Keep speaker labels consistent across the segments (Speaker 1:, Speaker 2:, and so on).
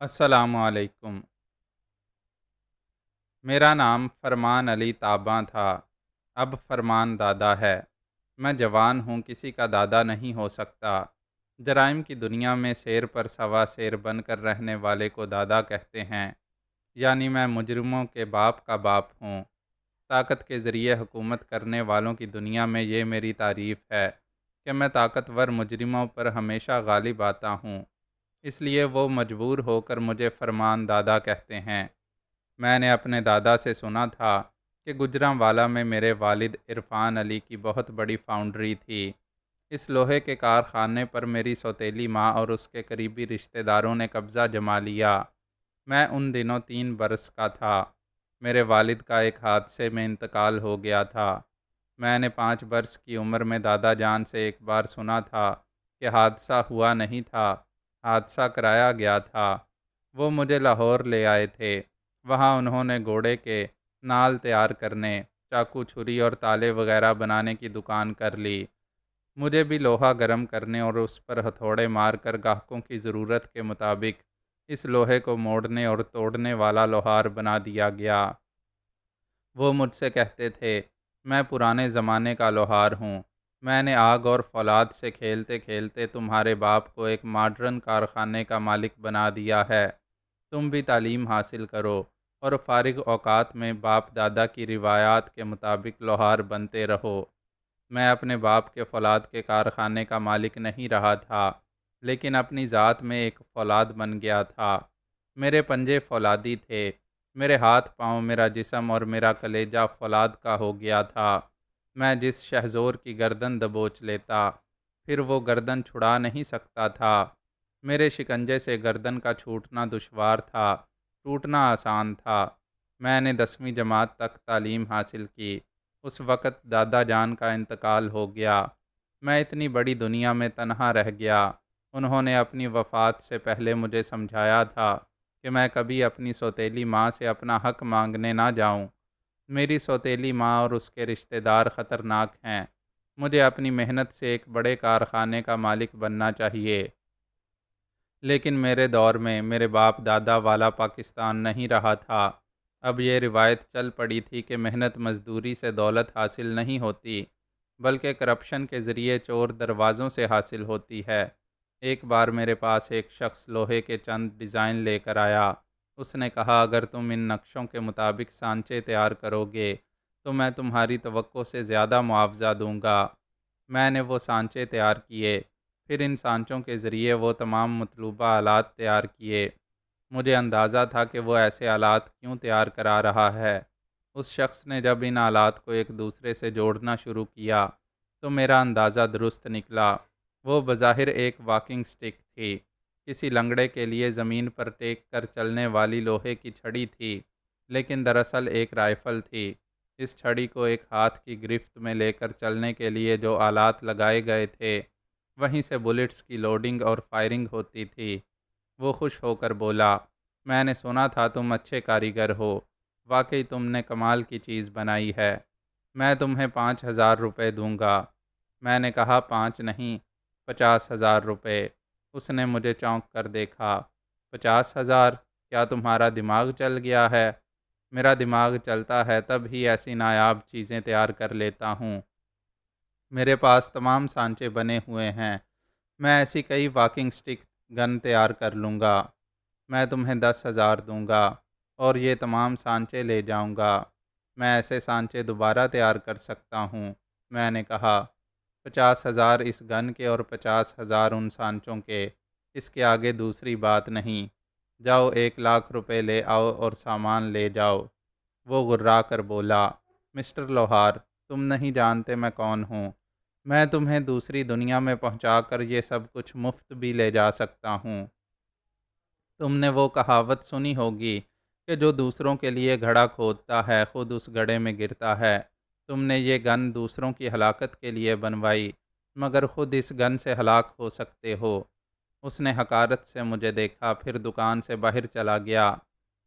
Speaker 1: السلام علیکم۔ میرا نام فرمان علی تاباں تھا، اب فرمان دادا ہے۔ میں جوان ہوں، کسی کا دادا نہیں ہو سکتا۔ جرائم کی دنیا میں شیر پر سوا شیر بن کر رہنے والے کو دادا کہتے ہیں، یعنی میں مجرموں کے باپ کا باپ ہوں۔ طاقت کے ذریعے حکومت کرنے والوں کی دنیا میں یہ میری تعریف ہے کہ میں طاقتور مجرموں پر ہمیشہ غالب آتا ہوں، اس لیے وہ مجبور ہو کر مجھے فرمان دادا کہتے ہیں۔ میں نے اپنے دادا سے سنا تھا کہ گوجرانوالا میں میرے والد عرفان علی کی بہت بڑی فاؤنڈری تھی۔ اس لوہے کے کارخانے پر میری سوتیلی ماں اور اس کے قریبی رشتہ داروں نے قبضہ جما لیا۔ میں ان دنوں 3 برس کا تھا۔ میرے والد کا ایک حادثے میں انتقال ہو گیا تھا۔ میں نے 5 برس کی عمر میں دادا جان سے ایک بار سنا تھا کہ حادثہ ہوا نہیں تھا، حادثہ کرایا گیا تھا۔ وہ مجھے لاہور لے آئے تھے۔ وہاں انہوں نے گھوڑے کے نال تیار کرنے، چاقو چھری اور تالے وغیرہ بنانے کی دکان کر لی۔ مجھے بھی لوہا گرم کرنے اور اس پر ہتھوڑے مار کر گاہکوں کی ضرورت کے مطابق اس لوہے کو موڑنے اور توڑنے والا لوہار بنا دیا گیا۔ وہ مجھ سے کہتے تھے، میں پرانے زمانے کا لوہار ہوں۔ میں نے آگ اور فولاد سے کھیلتے کھیلتے تمہارے باپ کو ایک ماڈرن کارخانے کا مالک بنا دیا ہے۔ تم بھی تعلیم حاصل کرو اور فارغ اوقات میں باپ دادا کی روایات کے مطابق لوہار بنتے رہو۔ میں اپنے باپ کے فولاد کے کارخانے کا مالک نہیں رہا تھا، لیکن اپنی ذات میں ایک فولاد بن گیا تھا۔ میرے پنجے فولادی تھے، میرے ہاتھ پاؤں، میرا جسم اور میرا کلیجہ فولاد کا ہو گیا تھا۔ میں جس شہزور کی گردن دبوچ لیتا، پھر وہ گردن چھڑا نہیں سکتا تھا۔ میرے شکنجے سے گردن کا چھوٹنا دشوار تھا، ٹوٹنا آسان تھا۔ میں نے 10ویں جماعت تک تعلیم حاصل کی۔ اس وقت دادا جان کا انتقال ہو گیا۔ میں اتنی بڑی دنیا میں تنہا رہ گیا۔ انہوں نے اپنی وفات سے پہلے مجھے سمجھایا تھا کہ میں کبھی اپنی سوتیلی ماں سے اپنا حق مانگنے نہ جاؤں۔ میری سوتیلی ماں اور اس کے رشتہ دار خطرناک ہیں۔ مجھے اپنی محنت سے ایک بڑے کارخانے کا مالک بننا چاہیے، لیکن میرے دور میں میرے باپ دادا والا پاکستان نہیں رہا تھا۔ اب یہ روایت چل پڑی تھی کہ محنت مزدوری سے دولت حاصل نہیں ہوتی، بلکہ کرپشن کے ذریعے چور دروازوں سے حاصل ہوتی ہے۔ ایک بار میرے پاس ایک شخص لوہے کے چند ڈیزائن لے کر آیا۔ اس نے کہا، اگر تم ان نقشوں کے مطابق سانچے تیار کرو گے تو میں تمہاری توقع سے زیادہ معاوضہ دوں گا۔ میں نے وہ سانچے تیار کیے، پھر ان سانچوں کے ذریعے وہ تمام مطلوبہ آلات تیار کیے۔ مجھے اندازہ تھا کہ وہ ایسے آلات کیوں تیار کرا رہا ہے۔ اس شخص نے جب ان آلات کو ایک دوسرے سے جوڑنا شروع کیا تو میرا اندازہ درست نکلا۔ وہ بظاہر ایک واکنگ سٹک تھی، کسی لنگڑے کے لیے زمین پر ٹیک کر چلنے والی لوہے کی چھڑی تھی، لیکن دراصل ایک رائفل تھی۔ اس چھڑی کو ایک ہاتھ کی گرفت میں لے کر چلنے کے لیے جو آلات لگائے گئے تھے، وہیں سے بلٹس کی لوڈنگ اور فائرنگ ہوتی تھی۔ وہ خوش ہو کر بولا، میں نے سنا تھا تم اچھے کاریگر ہو، واقعی تم نے کمال کی چیز بنائی ہے۔ میں تمہیں 5,000 روپے دوں گا۔ میں نے کہا، 5 نہیں، 50,000 روپے۔ اس نے مجھے چونک کر دیکھا۔ 50,000؟ کیا تمہارا دماغ چل گیا ہے؟ میرا دماغ چلتا ہے تب ہی ایسی نایاب چیزیں تیار کر لیتا ہوں۔ میرے پاس تمام سانچے بنے ہوئے ہیں۔ میں ایسی کئی واکنگ سٹک گن تیار کر لوں گا۔ میں تمہیں 10,000 دوں گا اور یہ تمام سانچے لے جاؤں گا۔ میں ایسے سانچے دوبارہ تیار کر سکتا ہوں۔ میں نے کہا، 50,000 اس گن کے اور 50,000 ان سانچوں کے، اس کے آگے دوسری بات نہیں۔ جاؤ 1,00,000 روپے لے آؤ اور سامان لے جاؤ۔ وہ غرا کر بولا، مسٹر لوہار، تم نہیں جانتے میں کون ہوں۔ میں تمہیں دوسری دنیا میں پہنچا کر یہ سب کچھ مفت بھی لے جا سکتا ہوں۔ تم نے وہ کہاوت سنی ہوگی کہ جو دوسروں کے لیے گھڑا کھودتا ہے خود اس گڑھے میں گرتا ہے۔ تم نے یہ گن دوسروں کی ہلاکت کے لیے بنوائی، مگر خود اس گن سے ہلاک ہو سکتے ہو۔ اس نے حقارت سے مجھے دیکھا، پھر دکان سے باہر چلا گیا۔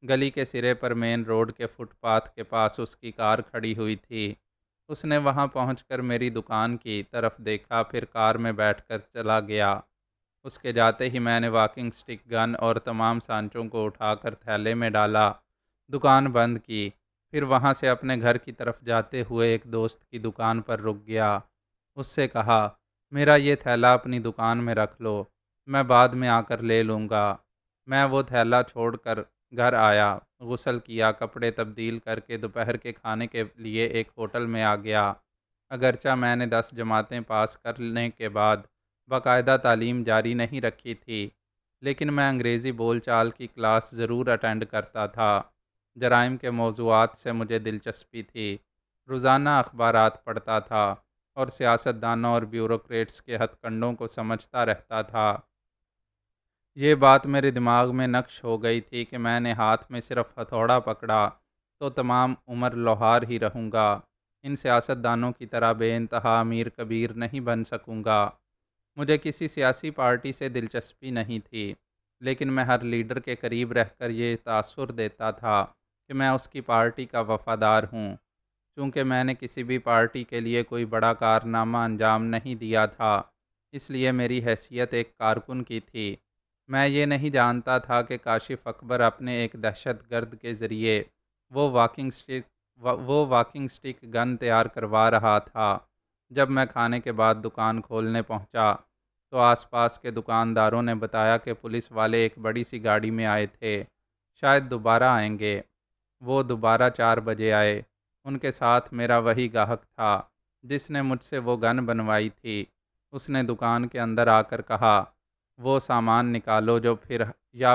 Speaker 1: گلی کے سرے پر مین روڈ کے فٹ پاتھ کے پاس اس کی کار کھڑی ہوئی تھی۔ اس نے وہاں پہنچ کر میری دکان کی طرف دیکھا، پھر کار میں بیٹھ کر چلا گیا۔ اس کے جاتے ہی میں نے واکنگ سٹک، گن اور تمام سانچوں کو اٹھا کر تھیلے میں ڈالا، دکان بند کی، پھر وہاں سے اپنے گھر کی طرف جاتے ہوئے ایک دوست کی دکان پر رک گیا۔ اس سے کہا، میرا یہ تھیلا اپنی دکان میں رکھ لو، میں بعد میں آ کر لے لوں گا۔ میں وہ تھیلا چھوڑ کر گھر آیا، غسل کیا، کپڑے تبدیل کر کے دوپہر کے کھانے کے لیے ایک ہوٹل میں آ گیا۔ اگرچہ میں نے 10 جماعتیں پاس کرنے کے بعد باقاعدہ تعلیم جاری نہیں رکھی تھی، لیکن میں انگریزی بول چال کی کلاس ضرور اٹینڈ کرتا تھا۔ جرائم کے موضوعات سے مجھے دلچسپی تھی، روزانہ اخبارات پڑھتا تھا اور سیاستدانوں اور بیوروکریٹس کے ہتھ کنڈوں کو سمجھتا رہتا تھا۔ یہ بات میرے دماغ میں نقش ہو گئی تھی کہ میں نے ہاتھ میں صرف ہتھوڑا پکڑا تو تمام عمر لوہار ہی رہوں گا، ان سیاستدانوں کی طرح بے انتہا امیر کبیر نہیں بن سکوں گا۔ مجھے کسی سیاسی پارٹی سے دلچسپی نہیں تھی، لیکن میں ہر لیڈر کے قریب رہ کر یہ تاثر دیتا تھا کہ میں اس کی پارٹی کا وفادار ہوں۔ چونکہ میں نے کسی بھی پارٹی کے لیے کوئی بڑا کارنامہ انجام نہیں دیا تھا، اس لیے میری حیثیت ایک کارکن کی تھی۔ میں یہ نہیں جانتا تھا کہ کاشف اکبر اپنے ایک دہشت گرد کے ذریعے وہ واکنگ سٹک گن تیار کروا رہا تھا۔ جب میں کھانے کے بعد دکان کھولنے پہنچا تو آس پاس کے دکانداروں نے بتایا کہ پولیس والے ایک بڑی سی گاڑی میں آئے تھے، شاید دوبارہ آئیں گے۔ وہ دوبارہ 4 بجے آئے۔ ان کے ساتھ میرا وہی گاہک تھا جس نے مجھ سے وہ گن بنوائی تھی۔ اس نے دکان کے اندر آ کر کہا، وہ سامان نکالو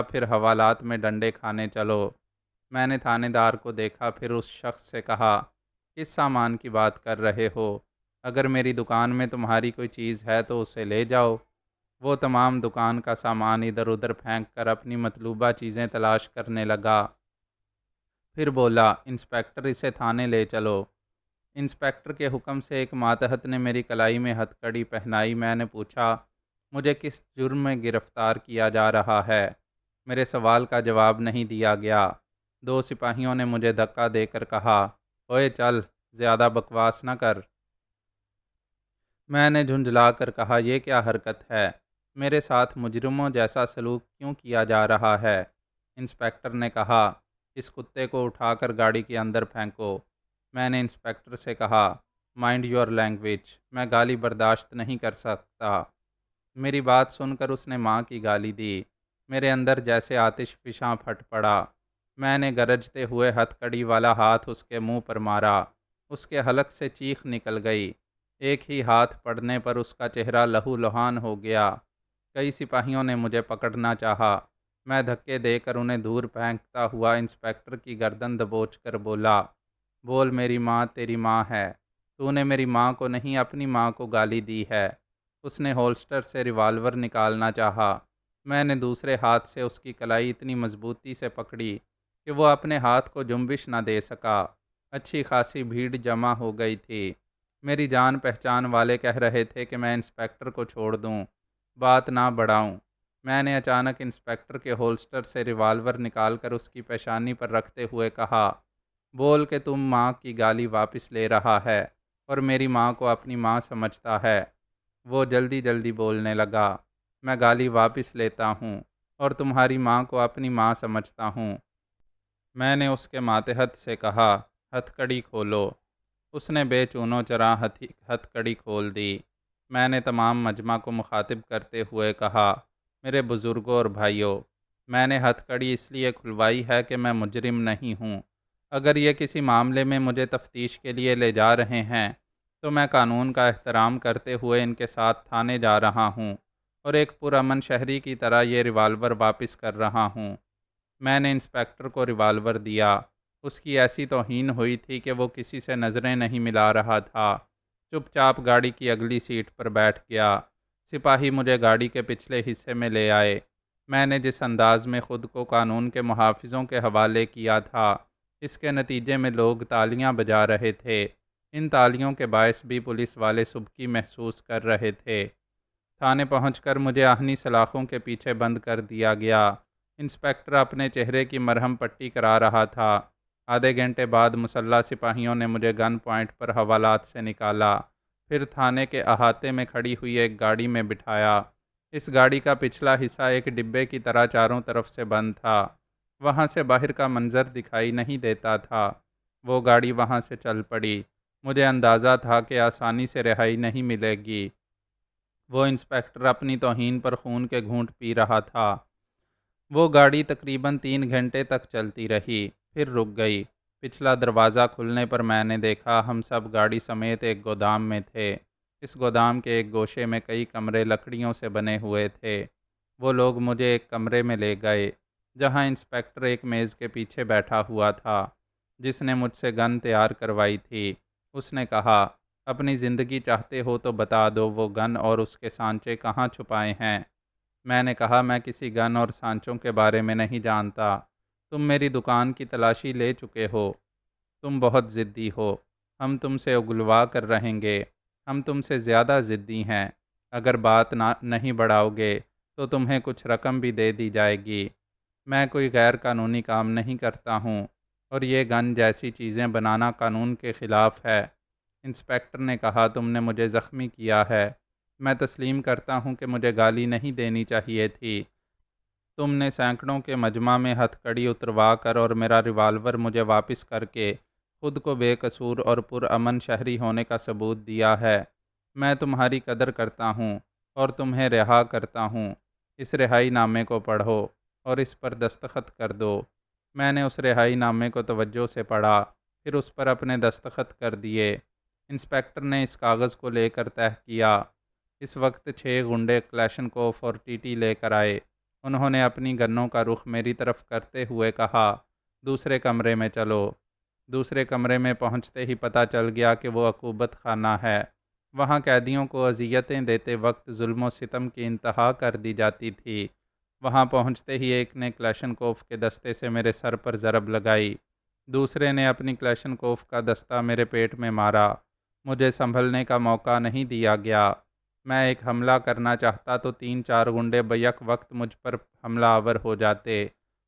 Speaker 1: پھر حوالات میں ڈنڈے کھانے چلو۔ میں نے تھانے دار کو دیکھا، پھر اس شخص سے کہا، کس سامان کی بات کر رہے ہو؟ اگر میری دکان میں تمہاری کوئی چیز ہے تو اسے لے جاؤ۔ وہ تمام دکان کا سامان ادھر ادھر پھینک کر اپنی مطلوبہ چیزیں تلاش کرنے لگا۔ پھر بولا، انسپکٹر اسے تھانے لے چلو۔ انسپکٹر کے حکم سے ایک ماتحت نے میری کلائی میں ہتھ کڑی پہنائی۔ میں نے پوچھا، مجھے کس جرم میں گرفتار کیا جا رہا ہے؟ میرے سوال کا جواب نہیں دیا گیا۔ 2 سپاہیوں نے مجھے دھکا دے کر کہا، اوئے چل، زیادہ بکواس نہ کر۔ میں نے جھنجھلا کر کہا، یہ کیا حرکت ہے؟ میرے ساتھ مجرموں جیسا سلوک کیوں کیا جا رہا ہے؟ انسپکٹر نے کہا، اس کتے کو اٹھا کر گاڑی کے اندر پھینکو۔ میں نے انسپکٹر سے کہا، مائنڈ یور لینگویج، میں گالی برداشت نہیں کر سکتا۔ میری بات سن کر اس نے ماں کی گالی دی۔ میرے اندر جیسے آتش فشاں پھٹ پڑا۔ میں نے گرجتے ہوئے ہتھ کڑی والا ہاتھ اس کے منہ پر مارا۔ اس کے حلق سے چیخ نکل گئی۔ ایک ہی ہاتھ پڑنے پر اس کا چہرہ لہو لہان ہو گیا۔ کئی سپاہیوں نے مجھے پکڑنا چاہا۔ میں دھکے دے کر انہیں دور پھینکتا ہوا انسپکٹر کی گردن دبوچ کر بولا، بول، میری ماں تیری ماں ہے، تو نے میری ماں کو نہیں اپنی ماں کو گالی دی ہے۔ اس نے ہولسٹر سے ریوالور نکالنا چاہا۔ میں نے دوسرے ہاتھ سے اس کی کلائی اتنی مضبوطی سے پکڑی کہ وہ اپنے ہاتھ کو جنبش نہ دے سکا۔ اچھی خاصی بھیڑ جمع ہو گئی تھی۔ میری جان پہچان والے کہہ رہے تھے کہ میں انسپکٹر کو چھوڑ دوں، بات نہ بڑھاؤں۔ میں نے اچانک انسپکٹر کے ہولسٹر سے ریوالور نکال کر اس کی پیشانی پر رکھتے ہوئے کہا، بول کہ تم ماں کی گالی واپس لے رہا ہے اور میری ماں کو اپنی ماں سمجھتا ہے۔ وہ جلدی جلدی بولنے لگا، میں گالی واپس لیتا ہوں اور تمہاری ماں کو اپنی ماں سمجھتا ہوں۔ میں نے اس کے ماتحت سے کہا، ہتھ کڑی کھولو۔ اس نے بے چونو چرا ہتھ کڑی کھول دی۔ میں نے تمام مجمع کو مخاطب کرتے ہوئے کہا، میرے بزرگوں اور بھائیوں، میں نے ہتھ کڑی اس لیے کھلوائی ہے کہ میں مجرم نہیں ہوں۔ اگر یہ کسی معاملے میں مجھے تفتیش کے لیے لے جا رہے ہیں تو میں قانون کا احترام کرتے ہوئے ان کے ساتھ تھانے جا رہا ہوں اور ایک پرامن شہری کی طرح یہ ریوالور واپس کر رہا ہوں۔ میں نے انسپکٹر کو ریوالور دیا۔ اس کی ایسی توہین ہوئی تھی کہ وہ کسی سے نظریں نہیں ملا رہا تھا۔ چپ چاپ گاڑی کی اگلی سیٹ پر بیٹھ گیا۔ سپاہی مجھے گاڑی کے پچھلے حصے میں لے آئے۔ میں نے جس انداز میں خود کو قانون کے محافظوں کے حوالے کیا تھا، اس کے نتیجے میں لوگ تالیاں بجا رہے تھے۔ ان تالیوں کے باعث بھی پولیس والے سبکی محسوس کر رہے تھے۔ تھانے پہنچ کر مجھے آہنی سلاخوں کے پیچھے بند کر دیا گیا۔ انسپکٹر اپنے چہرے کی مرہم پٹی کرا رہا تھا۔ آدھے گھنٹے بعد مسلح سپاہیوں نے مجھے گن پوائنٹ پر حوالات سے نکالا، پھر تھانے کے احاطے میں کھڑی ہوئی ایک گاڑی میں بٹھایا اس گاڑی کا پچھلا حصہ ایک ڈبے کی طرح چاروں طرف سے بند تھا، وہاں سے باہر کا منظر دکھائی نہیں دیتا تھا۔ وہ گاڑی وہاں سے چل پڑی۔ مجھے اندازہ تھا کہ آسانی سے رہائی نہیں ملے گی۔ وہ انسپکٹر اپنی توہین پر خون کے گھونٹ پی رہا تھا۔ وہ گاڑی تقریباً 3 گھنٹے تک چلتی رہی، پھر رک گئی۔ پچھلا دروازہ کھلنے پر میں نے دیکھا ہم سب گاڑی سمیت ایک گودام میں تھے۔ اس گودام کے ایک گوشے میں کئی کمرے لکڑیوں سے بنے ہوئے تھے۔ وہ لوگ مجھے ایک کمرے میں لے گئے، جہاں انسپکٹر ایک میز کے پیچھے بیٹھا ہوا تھا، جس نے مجھ سے گن تیار کروائی تھی۔ اس نے کہا، اپنی زندگی چاہتے ہو تو بتا دو وہ گن اور اس کے سانچے کہاں چھپائے ہیں۔ میں نے کہا، میں کسی گن اور سانچوں کے بارے میں نہیں جانتا۔ تم میری دکان کی تلاشی لے چکے ہو۔ تم بہت ضدی ہو۔ ہم تم سے اگلوا کر رہیں گے۔ ہم تم سے زیادہ ضدی ہیں۔ اگر بات نہیں بڑھاؤ گے تو تمہیں کچھ رقم بھی دے دی جائے گی۔ میں کوئی غیر قانونی کام نہیں کرتا ہوں، اور یہ گن جیسی چیزیں بنانا قانون کے خلاف ہے۔ انسپکٹر نے کہا، تم نے مجھے زخمی کیا ہے۔ میں تسلیم کرتا ہوں کہ مجھے گالی نہیں دینی چاہیے تھی۔ تم نے سینکڑوں کے مجمع میں ہتھ کڑی اتروا کر اور میرا ریوالور مجھے واپس کر کے خود کو بے قصور اور پرامن شہری ہونے کا ثبوت دیا ہے۔ میں تمہاری قدر کرتا ہوں اور تمہیں رہا کرتا ہوں۔ اس رہائی نامے کو پڑھو اور اس پر دستخط کر دو۔ میں نے اس رہائی نامے کو توجہ سے پڑھا، پھر اس پر اپنے دستخط کر دیے۔ انسپکٹر نے اس کاغذ کو لے کر طے کیا۔ اس وقت 6 غنڈے کلیشنکوف اور ٹی ٹی لے کر آئے۔ انہوں نے اپنی گنوں کا رخ میری طرف کرتے ہوئے کہا، دوسرے کمرے میں چلو۔ دوسرے کمرے میں پہنچتے ہی پتہ چل گیا کہ وہ عقوبت خانہ ہے۔ وہاں قیدیوں کو اذیتیں دیتے وقت ظلم و ستم کی انتہا کر دی جاتی تھی۔ وہاں پہنچتے ہی ایک نے کلیشنکوف کے دستے سے میرے سر پر ضرب لگائی۔ دوسرے نے اپنی کلیشنکوف کا دستہ میرے پیٹ میں مارا۔ مجھے سنبھلنے کا موقع نہیں دیا گیا۔ میں ایک حملہ کرنا چاہتا تو 3-4 غنڈے بیک وقت مجھ پر حملہ آور ہو جاتے۔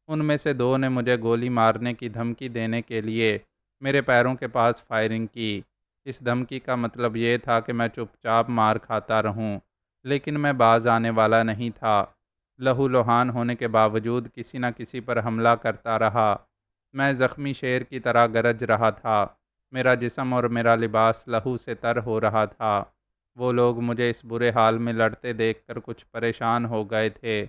Speaker 1: ان میں سے 2 نے مجھے گولی مارنے کی دھمکی دینے کے لیے میرے پیروں کے پاس فائرنگ کی۔ اس دھمکی کا مطلب یہ تھا کہ میں چپ چاپ مار کھاتا رہوں، لیکن میں باز آنے والا نہیں تھا۔ لہو لہان ہونے کے باوجود کسی نہ کسی پر حملہ کرتا رہا۔ میں زخمی شیر کی طرح گرج رہا تھا۔ میرا جسم اور میرا لباس لہو سے تر ہو رہا تھا۔ وہ لوگ مجھے اس برے حال میں لڑتے دیکھ کر کچھ پریشان ہو گئے تھے۔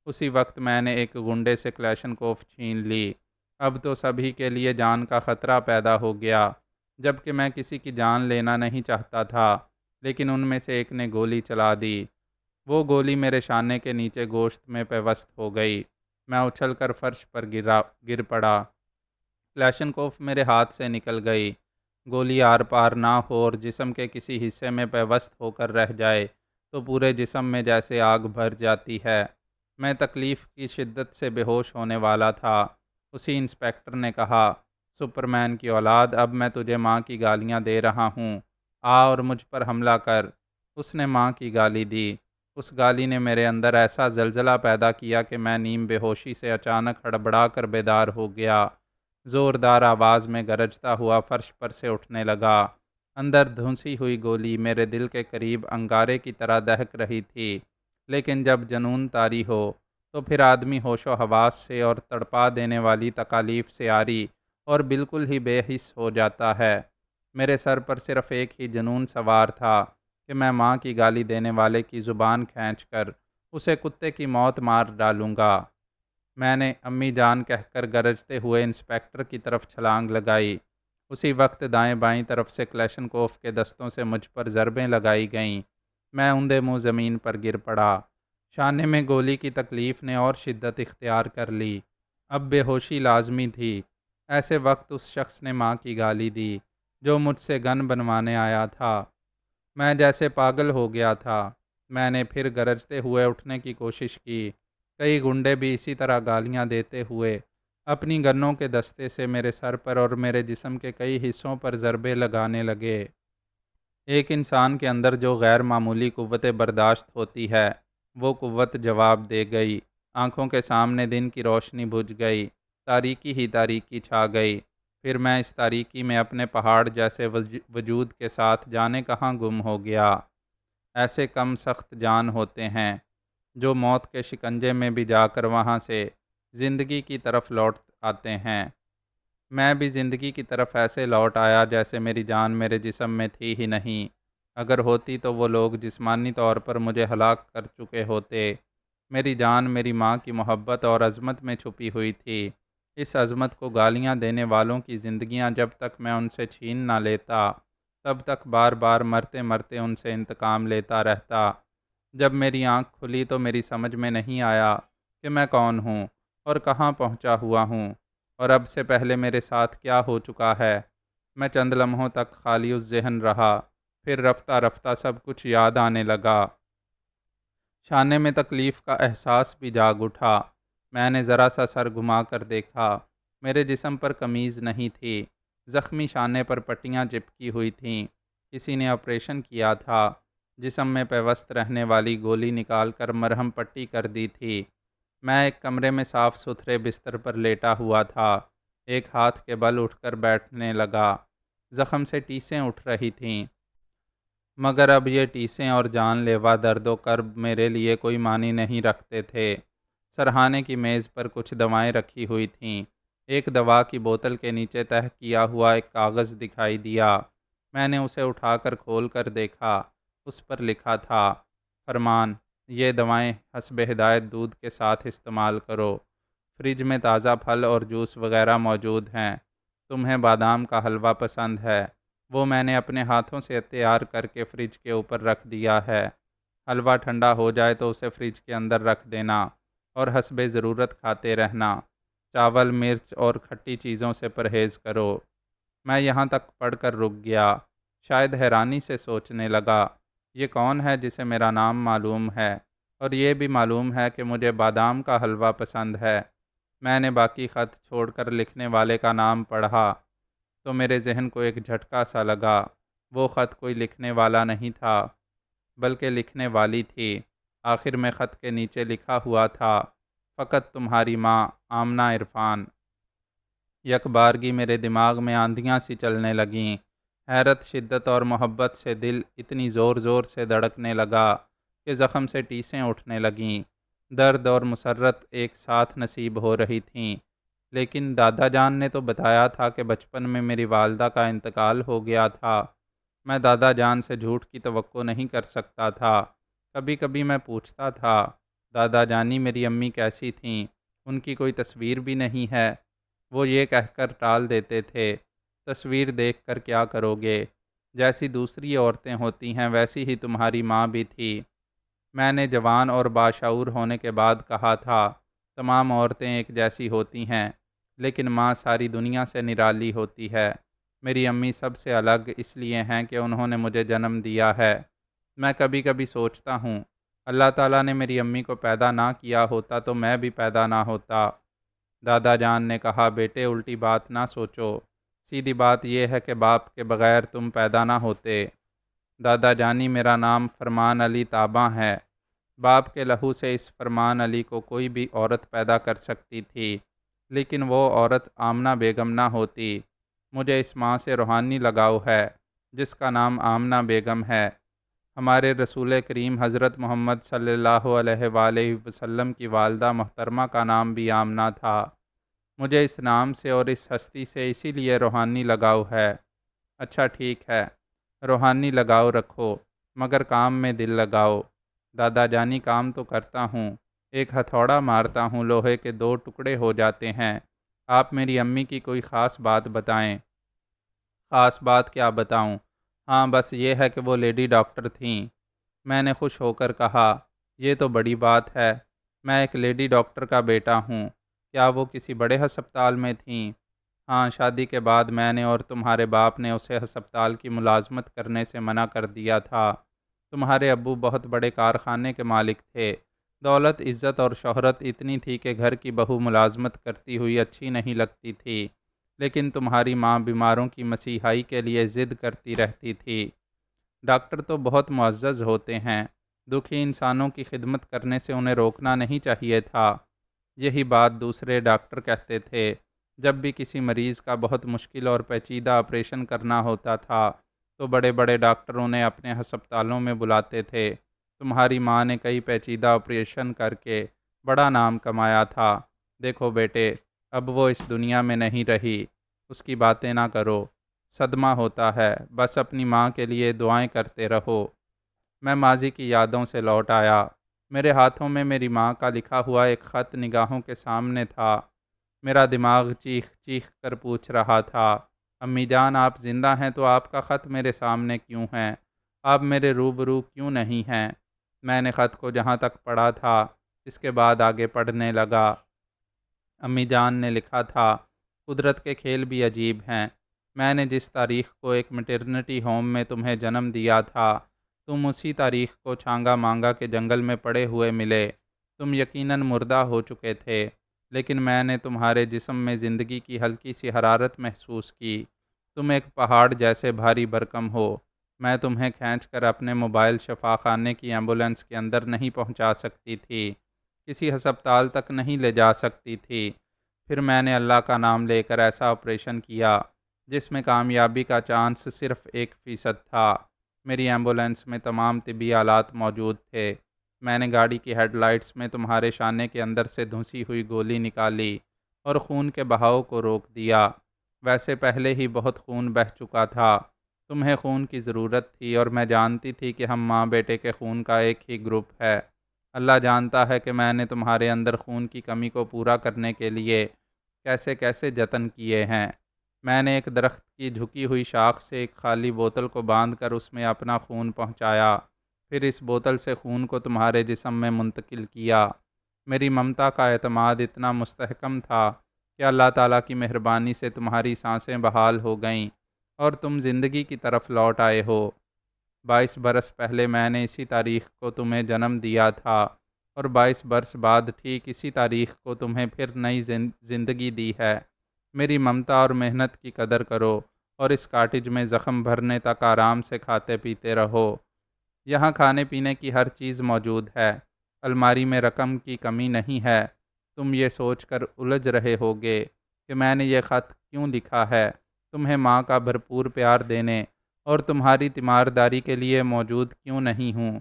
Speaker 1: اسی وقت میں نے ایک غنڈے سے کلیشنکوف چھین لی۔ اب تو سبھی کے لیے جان کا خطرہ پیدا ہو گیا، جبکہ میں کسی کی جان لینا نہیں چاہتا تھا، لیکن ان میں سے ایک نے گولی چلا دی۔ وہ گولی میرے شانے کے نیچے گوشت میں پیوست ہو گئی۔ میں اچھل کر فرش پر گر پڑا۔ کلیشنکوف میرے ہاتھ سے نکل گئی۔ گولی آر پار نہ ہو اور جسم کے کسی حصے میں پیوست ہو کر رہ جائے تو پورے جسم میں جیسے آگ بھر جاتی ہے۔ میں تکلیف کی شدت سے بے ہوش ہونے والا تھا۔ اسی انسپکٹر نے کہا، سپرمین کی اولاد، اب میں تجھے ماں کی گالیاں دے رہا ہوں، آ اور مجھ پر حملہ کر۔ اس نے ماں کی گالی دی۔ اس گالی نے میرے اندر ایسا زلزلہ پیدا کیا کہ میں نیم بے ہوشی سے اچانک ہڑبڑا کر بیدار ہو گیا۔ زوردار آواز میں گرجتا ہوا فرش پر سے اٹھنے لگا۔ اندر دھنسی ہوئی گولی میرے دل کے قریب انگارے کی طرح دہک رہی تھی، لیکن جب جنون طاری ہو تو پھر آدمی ہوش و حواس سے اور تڑپا دینے والی تکالیف سے عاری اور بالکل ہی بے حس ہو جاتا ہے۔ میرے سر پر صرف ایک ہی جنون سوار تھا کہ میں ماں کی گالی دینے والے کی زبان کھینچ کر اسے کتے کی موت مار ڈالوں گا۔ میں نے امی جان کہہ کر گرجتے ہوئے انسپکٹر کی طرف چھلانگ لگائی۔ اسی وقت دائیں بائیں طرف سے کلیشنکوف کے دستوں سے مجھ پر ضربیں لگائی گئیں۔ میں اوندے منہ زمین پر گر پڑا۔ شانے میں گولی کی تکلیف نے اور شدت اختیار کر لی۔ اب بے ہوشی لازمی تھی۔ ایسے وقت اس شخص نے ماں کی گالی دی جو مجھ سے گن بنوانے آیا تھا۔ میں جیسے پاگل ہو گیا تھا۔ میں نے پھر گرجتے ہوئے اٹھنے کی کوشش کی۔ کئی گنڈے بھی اسی طرح گالیاں دیتے ہوئے اپنی گنوں کے دستے سے میرے سر پر اور میرے جسم کے کئی حصوں پر ضربے لگانے لگے۔ ایک انسان کے اندر جو غیر معمولی قوت برداشت ہوتی ہے، وہ قوت جواب دے گئی۔ آنکھوں کے سامنے دن کی روشنی بجھ گئی۔ تاریکی ہی تاریکی چھا گئی۔ پھر میں اس تاریکی میں اپنے پہاڑ جیسے وجود کے ساتھ جانے کہاں گم ہو گیا۔ ایسے کم سخت جان ہوتے ہیں۔ جو موت کے شکنجے میں بھی جا کر وہاں سے زندگی کی طرف لوٹ آتے ہیں۔ میں بھی زندگی کی طرف ایسے لوٹ آیا جیسے میری جان میرے جسم میں تھی ہی نہیں۔ اگر ہوتی تو وہ لوگ جسمانی طور پر مجھے ہلاک کر چکے ہوتے۔ میری جان میری ماں کی محبت اور عظمت میں چھپی ہوئی تھی۔ اس عظمت کو گالیاں دینے والوں کی زندگیاں جب تک میں ان سے چھین نہ لیتا، تب تک بار بار مرتے مرتے ان سے انتقام لیتا رہتا۔ جب میری آنکھ کھلی تو میری سمجھ میں نہیں آیا کہ میں کون ہوں اور کہاں پہنچا ہوا ہوں، اور اب سے پہلے میرے ساتھ کیا ہو چکا ہے۔ میں چند لمحوں تک خالی الذہن رہا، پھر رفتہ رفتہ سب کچھ یاد آنے لگا۔ شانے میں تکلیف کا احساس بھی جاگ اٹھا۔ میں نے ذرا سا سر گھما کر دیکھا، میرے جسم پر قمیض نہیں تھی، زخمی شانے پر پٹیاں چپکی ہوئی تھیں۔ کسی نے آپریشن کیا تھا، جسم میں پیوست رہنے والی گولی نکال کر مرہم پٹی کر دی تھی۔ میں ایک کمرے میں صاف ستھرے بستر پر لیٹا ہوا تھا، ایک ہاتھ کے بل اٹھ کر بیٹھنے لگا۔ زخم سے ٹیسیں اٹھ رہی تھیں، مگر اب یہ ٹیسیں اور جان لیوا درد و کرب میرے لیے کوئی معنی نہیں رکھتے تھے۔ سرہانے کی میز پر کچھ دوائیں رکھی ہوئی تھیں۔ ایک دوا کی بوتل کے نیچے تہہ کیا ہوا ایک کاغذ دکھائی دیا۔ میں نے اسے اٹھا کر کھول کر دیکھا۔ اس پر لکھا تھا، فرمان، یہ دوائیں حسب ہدایت دودھ کے ساتھ استعمال کرو۔ فریج میں تازہ پھل اور جوس وغیرہ موجود ہیں۔ تمہیں بادام کا حلوہ پسند ہے، وہ میں نے اپنے ہاتھوں سے تیار کر کے فریج کے اوپر رکھ دیا ہے۔ حلوہ ٹھنڈا ہو جائے تو اسے فریج کے اندر رکھ دینا اور حسب ضرورت کھاتے رہنا۔ چاول، مرچ اور کھٹی چیزوں سے پرہیز کرو۔ میں یہاں تک پڑھ کر رک گیا، شاید حیرانی سے سوچنے لگا، یہ کون ہے جسے میرا نام معلوم ہے اور یہ بھی معلوم ہے کہ مجھے بادام کا حلوہ پسند ہے۔ میں نے باقی خط چھوڑ کر لکھنے والے کا نام پڑھا تو میرے ذہن کو ایک جھٹکا سا لگا۔ وہ خط کوئی لکھنے والا نہیں تھا، بلکہ لکھنے والی تھی۔ آخر میں خط کے نیچے لکھا ہوا تھا، فقط تمہاری ماں آمنہ عرفان۔ یک بارگی میرے دماغ میں آندھیاں سی چلنے لگیں۔ حیرت، شدت اور محبت سے دل اتنی زور زور سے دھڑکنے لگا کہ زخم سے ٹیسیں اٹھنے لگیں۔ درد اور مسرت ایک ساتھ نصیب ہو رہی تھیں۔ لیکن دادا جان نے تو بتایا تھا کہ بچپن میں میری والدہ کا انتقال ہو گیا تھا۔ میں دادا جان سے جھوٹ کی توقع نہیں کر سکتا تھا۔ کبھی کبھی میں پوچھتا تھا، دادا جانی میری امی کیسی تھیں؟ ان کی کوئی تصویر بھی نہیں ہے؟ وہ یہ کہہ کر ٹال دیتے تھے، تصویر دیکھ کر کیا کرو گے؟ جیسی دوسری عورتیں ہوتی ہیں ویسی ہی تمہاری ماں بھی تھی۔ میں نے جوان اور باشعور ہونے کے بعد کہا تھا، تمام عورتیں ایک جیسی ہوتی ہیں، لیکن ماں ساری دنیا سے نرالی ہوتی ہے۔ میری امی سب سے الگ اس لیے ہیں کہ انہوں نے مجھے جنم دیا ہے۔ میں کبھی کبھی سوچتا ہوں، اللہ تعالیٰ نے میری امی کو پیدا نہ کیا ہوتا تو میں بھی پیدا نہ ہوتا۔ دادا جان نے کہا، بیٹے الٹی بات نہ سوچو، سیدھی بات یہ ہے کہ باپ کے بغیر تم پیدا نہ ہوتے۔ دادا جانی میرا نام فرمان علی تاباں ہے۔ باپ کے لہو سے اس فرمان علی کو کوئی بھی عورت پیدا کر سکتی تھی، لیکن وہ عورت آمنہ بیگم نہ ہوتی۔ مجھے اس ماں سے روحانی لگاؤ ہے جس کا نام آمنہ بیگم ہے۔ ہمارے رسول کریم حضرت محمد صلی اللہ علیہ وآلہ وسلم کی والدہ محترمہ کا نام بھی آمنہ تھا۔ مجھے اس نام سے اور اس ہستی سے اسی لیے روحانی لگاؤ ہے۔ اچھا ٹھیک ہے، روحانی لگاؤ رکھو، مگر کام میں دل لگاؤ۔ دادا جانی کام تو کرتا ہوں، ایک ہتھوڑا مارتا ہوں، لوہے کے دو ٹکڑے ہو جاتے ہیں۔ آپ میری امی کی کوئی خاص بات بتائیں۔ خاص بات کیا بتاؤں؟ ہاں بس یہ ہے کہ وہ لیڈی ڈاکٹر تھیں۔ میں نے خوش ہو کر کہا، یہ تو بڑی بات ہے، میں ایک لیڈی ڈاکٹر کا بیٹا ہوں۔ کیا وہ کسی بڑے ہسپتال میں تھیں؟ ہاں، شادی کے بعد میں نے اور تمہارے باپ نے اسے ہسپتال کی ملازمت کرنے سے منع کر دیا تھا۔ تمہارے ابو بہت بڑے کارخانے کے مالک تھے۔ دولت، عزت اور شہرت اتنی تھی کہ گھر کی بہو ملازمت کرتی ہوئی اچھی نہیں لگتی تھی، لیکن تمہاری ماں بیماروں کی مسیحائی کے لیے ضد کرتی رہتی تھی۔ ڈاکٹر تو بہت معزز ہوتے ہیں، دکھی انسانوں کی خدمت کرنے سے انہیں روکنا نہیں چاہیے تھا۔ یہی بات دوسرے ڈاکٹر کہتے تھے۔ جب بھی کسی مریض کا بہت مشکل اور پیچیدہ آپریشن کرنا ہوتا تھا تو بڑے بڑے ڈاکٹر انہیں اپنے ہسپتالوں میں بلاتے تھے تمہاری ماں نے کئی پیچیدہ آپریشن کر کے بڑا نام کمایا تھا۔ دیکھو بیٹے، اب وہ اس دنیا میں نہیں رہی، اس کی باتیں نہ کرو، صدمہ ہوتا ہے، بس اپنی ماں کے لیے دعائیں کرتے رہو۔ میں ماضی کی یادوں سے لوٹ آیا۔ میرے ہاتھوں میں میری ماں کا لکھا ہوا ایک خط نگاہوں کے سامنے تھا۔ میرا دماغ چیخ چیخ کر پوچھ رہا تھا، امی جان آپ زندہ ہیں تو آپ کا خط میرے سامنے کیوں ہے؟ آپ میرے روبرو کیوں نہیں ہیں؟ میں نے خط کو جہاں تک پڑھا تھا، اس کے بعد آگے پڑھنے لگا۔ امی جان نے لکھا تھا، قدرت کے کھیل بھی عجیب ہیں۔ میں نے جس تاریخ کو ایک میٹرنٹی ہوم میں تمہیں جنم دیا تھا، تم اسی تاریخ کو چھانگا مانگا کے جنگل میں پڑے ہوئے ملے۔ تم یقیناً مردہ ہو چکے تھے، لیکن میں نے تمہارے جسم میں زندگی کی ہلکی سی حرارت محسوس کی۔ تم ایک پہاڑ جیسے بھاری بھرکم ہو۔ میں تمہیں کھینچ کر اپنے موبائل شفا خانے کی ایمبولینس کے اندر نہیں پہنچا سکتی تھی، کسی ہسپتال تک نہیں لے جا سکتی تھی۔ پھر میں نے اللہ کا نام لے کر ایسا آپریشن کیا جس میں کامیابی کا چانس صرف 1% تھا۔ میری ایمبولینس میں تمام طبی آلات موجود تھے۔ میں نے گاڑی کی ہیڈ لائٹس میں تمہارے شانے کے اندر سے دھنسی ہوئی گولی نکالی اور خون کے بہاؤ کو روک دیا۔ ویسے پہلے ہی بہت خون بہہ چکا تھا۔ تمہیں خون کی ضرورت تھی اور میں جانتی تھی کہ ہم ماں بیٹے کے خون کا ایک ہی گروپ ہے۔ اللہ جانتا ہے کہ میں نے تمہارے اندر خون کی کمی کو پورا کرنے کے لیے کیسے کیسے جتن کیے ہیں۔ میں نے ایک درخت کی جھکی ہوئی شاخ سے ایک خالی بوتل کو باندھ کر اس میں اپنا خون پہنچایا، پھر اس بوتل سے خون کو تمہارے جسم میں منتقل کیا۔ میری ممتا کا اعتماد اتنا مستحکم تھا کہ اللہ تعالیٰ کی مہربانی سے تمہاری سانسیں بحال ہو گئیں اور تم زندگی کی طرف لوٹ آئے ہو۔ 22 برس پہلے میں نے اسی تاریخ کو تمہیں جنم دیا تھا اور 22 برس بعد ٹھیک اسی تاریخ کو تمہیں پھر نئی زندگی دی ہے۔ میری ممتا اور محنت کی قدر کرو اور اس کاٹیج میں زخم بھرنے تک آرام سے کھاتے پیتے رہو۔ یہاں کھانے پینے کی ہر چیز موجود ہے، الماری میں رقم کی کمی نہیں ہے۔ تم یہ سوچ کر الجھ رہے ہوگے کہ میں نے یہ خط کیوں لکھا ہے، تمہیں ماں کا بھرپور پیار دینے اور تمہاری تیمارداری کے لیے موجود کیوں نہیں ہوں۔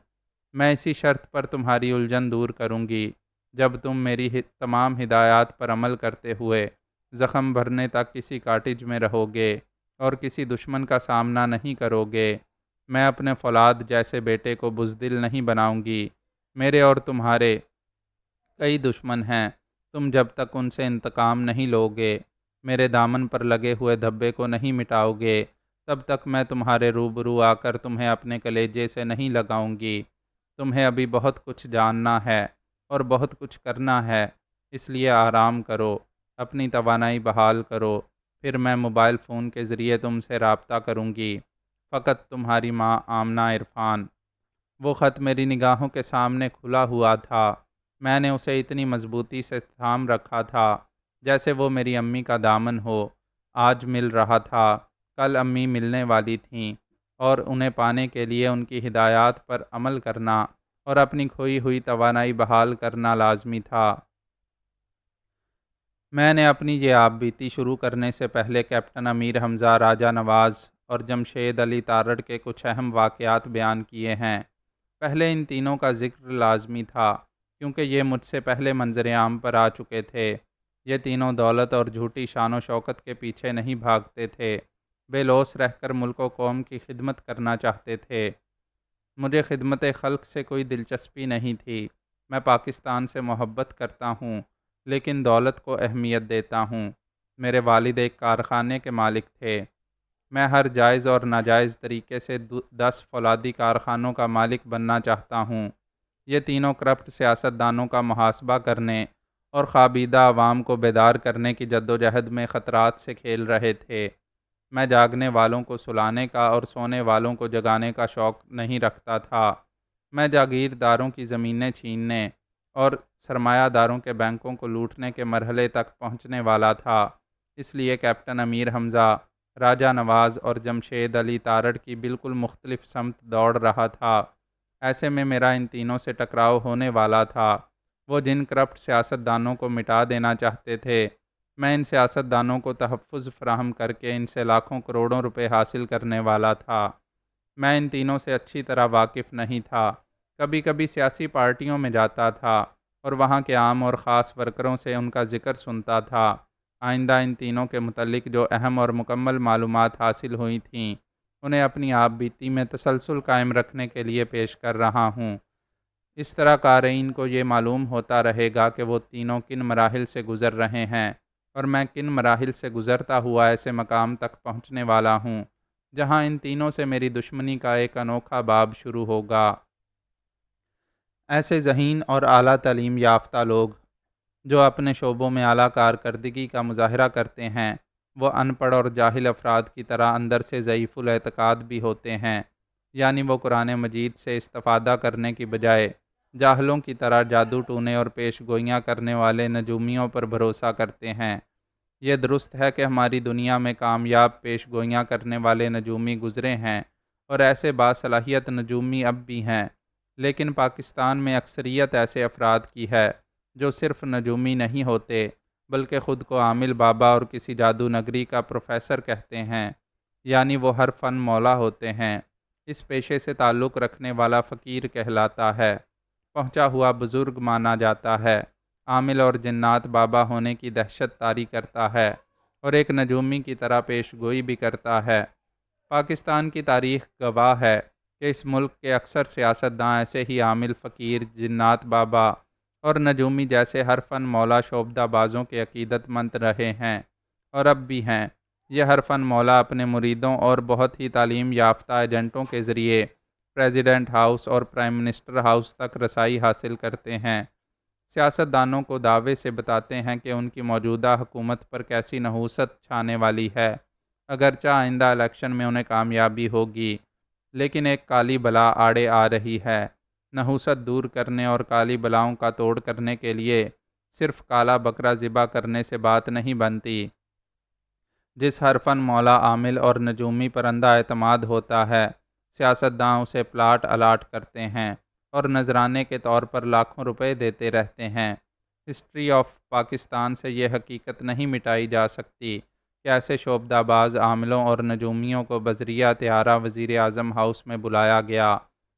Speaker 1: میں اسی شرط پر تمہاری الجھن دور کروں گی جب تم میری تمام ہدایات پر عمل کرتے ہوئے زخم بھرنے تک کسی کاٹیج میں رہو گے اور کسی دشمن کا سامنا نہیں کرو گے۔ میں اپنے فولاد جیسے بیٹے کو بزدل نہیں بناؤں گی۔ میرے اور تمہارے کئی دشمن ہیں، تم جب تک ان سے انتقام نہیں لوگے، میرے دامن پر لگے ہوئے دھبے کو نہیں مٹاؤ گے، تب تک میں تمہارے روبرو آ کر تمہیں اپنے کلیجے سے نہیں لگاؤں گی۔ تمہیں ابھی بہت کچھ جاننا ہے اور بہت کچھ کرنا ہے، اس لیے آرام کرو، اپنی توانائی بحال کرو، پھر میں موبائل فون کے ذریعے تم سے رابطہ کروں گی۔ فقط تمہاری ماں آمنہ عرفان۔ وہ خط میری نگاہوں کے سامنے کھلا ہوا تھا۔ میں نے اسے اتنی مضبوطی سے تھام رکھا تھا جیسے وہ میری امی کا دامن ہو۔ آج مل رہا تھا، کل امی ملنے والی تھیں اور انہیں پانے کے لیے ان کی ہدایات پر عمل کرنا اور اپنی کھوئی ہوئی توانائی بحال کرنا لازمی تھا۔ میں نے اپنی یہ آپ بیتی شروع کرنے سے پہلے کیپٹن امیر حمزہ، راجہ نواز اور جمشید علی تارڑ کے کچھ اہم واقعات بیان کیے ہیں۔ پہلے ان تینوں کا ذکر لازمی تھا کیونکہ یہ مجھ سے پہلے منظر عام پر آ چکے تھے۔ یہ تینوں دولت اور جھوٹی شان و شوکت کے پیچھے نہیں بھاگتے تھے، بے لوث رہ کر ملک و قوم کی خدمت کرنا چاہتے تھے۔ مجھے خدمت خلق سے کوئی دلچسپی نہیں تھی۔ میں پاکستان سے محبت کرتا ہوں لیکن دولت کو اہمیت دیتا ہوں۔ میرے والد ایک کارخانے کے مالک تھے۔ میں ہر جائز اور ناجائز طریقے سے 10 فولادی کارخانوں کا مالک بننا چاہتا ہوں۔ یہ تینوں کرپٹ سیاستدانوں کا محاسبہ کرنے اور خوابیدہ عوام کو بیدار کرنے کی جدوجہد میں خطرات سے کھیل رہے تھے۔ میں جاگنے والوں کو سلانے کا اور سونے والوں کو جگانے کا شوق نہیں رکھتا تھا۔ میں جاگیرداروں کی زمینیں چھیننے اور سرمایہ داروں کے بینکوں کو لوٹنے کے مرحلے تک پہنچنے والا تھا۔ اس لیے کیپٹن امیر حمزہ، راجہ نواز اور جمشید علی تارڑ کی بالکل مختلف سمت دوڑ رہا تھا۔ ایسے میں میرا ان تینوں سے ٹکراؤ ہونے والا تھا۔ وہ جن کرپٹ سیاستدانوں کو مٹا دینا چاہتے تھے، میں ان سیاستدانوں کو تحفظ فراہم کر کے ان سے لاکھوں کروڑوں روپے حاصل کرنے والا تھا۔ میں ان تینوں سے اچھی طرح واقف نہیں تھا۔ کبھی کبھی سیاسی پارٹیوں میں جاتا تھا اور وہاں کے عام اور خاص ورکروں سے ان کا ذکر سنتا تھا۔ آئندہ ان تینوں کے متعلق جو اہم اور مکمل معلومات حاصل ہوئی تھیں انہیں اپنی آپ بیتی میں تسلسل قائم رکھنے کے لیے پیش کر رہا ہوں۔ اس طرح قارئین کو یہ معلوم ہوتا رہے گا کہ وہ تینوں کن مراحل سے گزر رہے ہیں اور میں کن مراحل سے گزرتا ہوا ایسے مقام تک پہنچنے والا ہوں جہاں ان تینوں سے میری دشمنی کا ایک انوکھا باب شروع ہوگا۔ ایسے ذہین اور اعلیٰ تعلیم یافتہ لوگ جو اپنے شعبوں میں اعلیٰ کارکردگی کا مظاہرہ کرتے ہیں وہ ان پڑھ اور جاہل افراد کی طرح اندر سے ضعیف الاعتقاد بھی ہوتے ہیں، یعنی وہ قرآن مجید سے استفادہ کرنے کی بجائے جاہلوں کی طرح جادو ٹونے اور پیش گوئیاں کرنے والے نجومیوں پر بھروسہ کرتے ہیں۔ یہ درست ہے کہ ہماری دنیا میں کامیاب پیش گوئیاں کرنے والے نجومی گزرے ہیں اور ایسے باصلاحیت نجومی اب بھی ہیں، لیکن پاکستان میں اکثریت ایسے افراد کی ہے جو صرف نجومی نہیں ہوتے بلکہ خود کو عامل بابا اور کسی جادو نگری کا پروفیسر کہتے ہیں، یعنی وہ ہر فن مولا ہوتے ہیں۔ اس پیشے سے تعلق رکھنے والا فقیر کہلاتا ہے، پہنچا ہوا بزرگ مانا جاتا ہے، عامل اور جنات بابا ہونے کی دہشت طاری کرتا ہے اور ایک نجومی کی طرح پیش گوئی بھی کرتا ہے۔ پاکستان کی تاریخ گواہ ہے کہ اس ملک کے اکثر سیاستداں ایسے ہی عامل، فقیر، جنات بابا اور نجومی جیسے ہر فن مولا شعبدہ بازوں کے عقیدت مند رہے ہیں اور اب بھی ہیں۔ یہ ہر فن مولا اپنے مریدوں اور بہت ہی تعلیم یافتہ ایجنٹوں کے ذریعے پریزیڈنٹ ہاؤس اور پرائم منسٹر ہاؤس تک رسائی حاصل کرتے ہیں، سیاستدانوں کو دعوے سے بتاتے ہیں کہ ان کی موجودہ حکومت پر کیسی نحوست چھانے والی ہے، اگرچہ آئندہ الیکشن میں انہیں کامیابی ہوگی، لیکن ایک کالی بلا آڑے آ رہی ہے۔ نحوست دور کرنے اور کالی بلاؤں کا توڑ کرنے کے لیے صرف کالا بکرا ذبح کرنے سے بات نہیں بنتی۔ جس ہر فن مولا، عامل اور نجومی پر اندھا اعتماد ہوتا ہے، سیاستداں اسے پلاٹ الاٹ کرتے ہیں اور نذرانے کے طور پر لاکھوں روپے دیتے رہتے ہیں۔ ہسٹری آف پاکستان سے یہ حقیقت نہیں مٹائی جا سکتی کہ ایسے شعبدہ باز عاملوں اور نجومیوں کو بذریعہ طیارہ وزیر اعظم ہاؤس میں بلایا گیا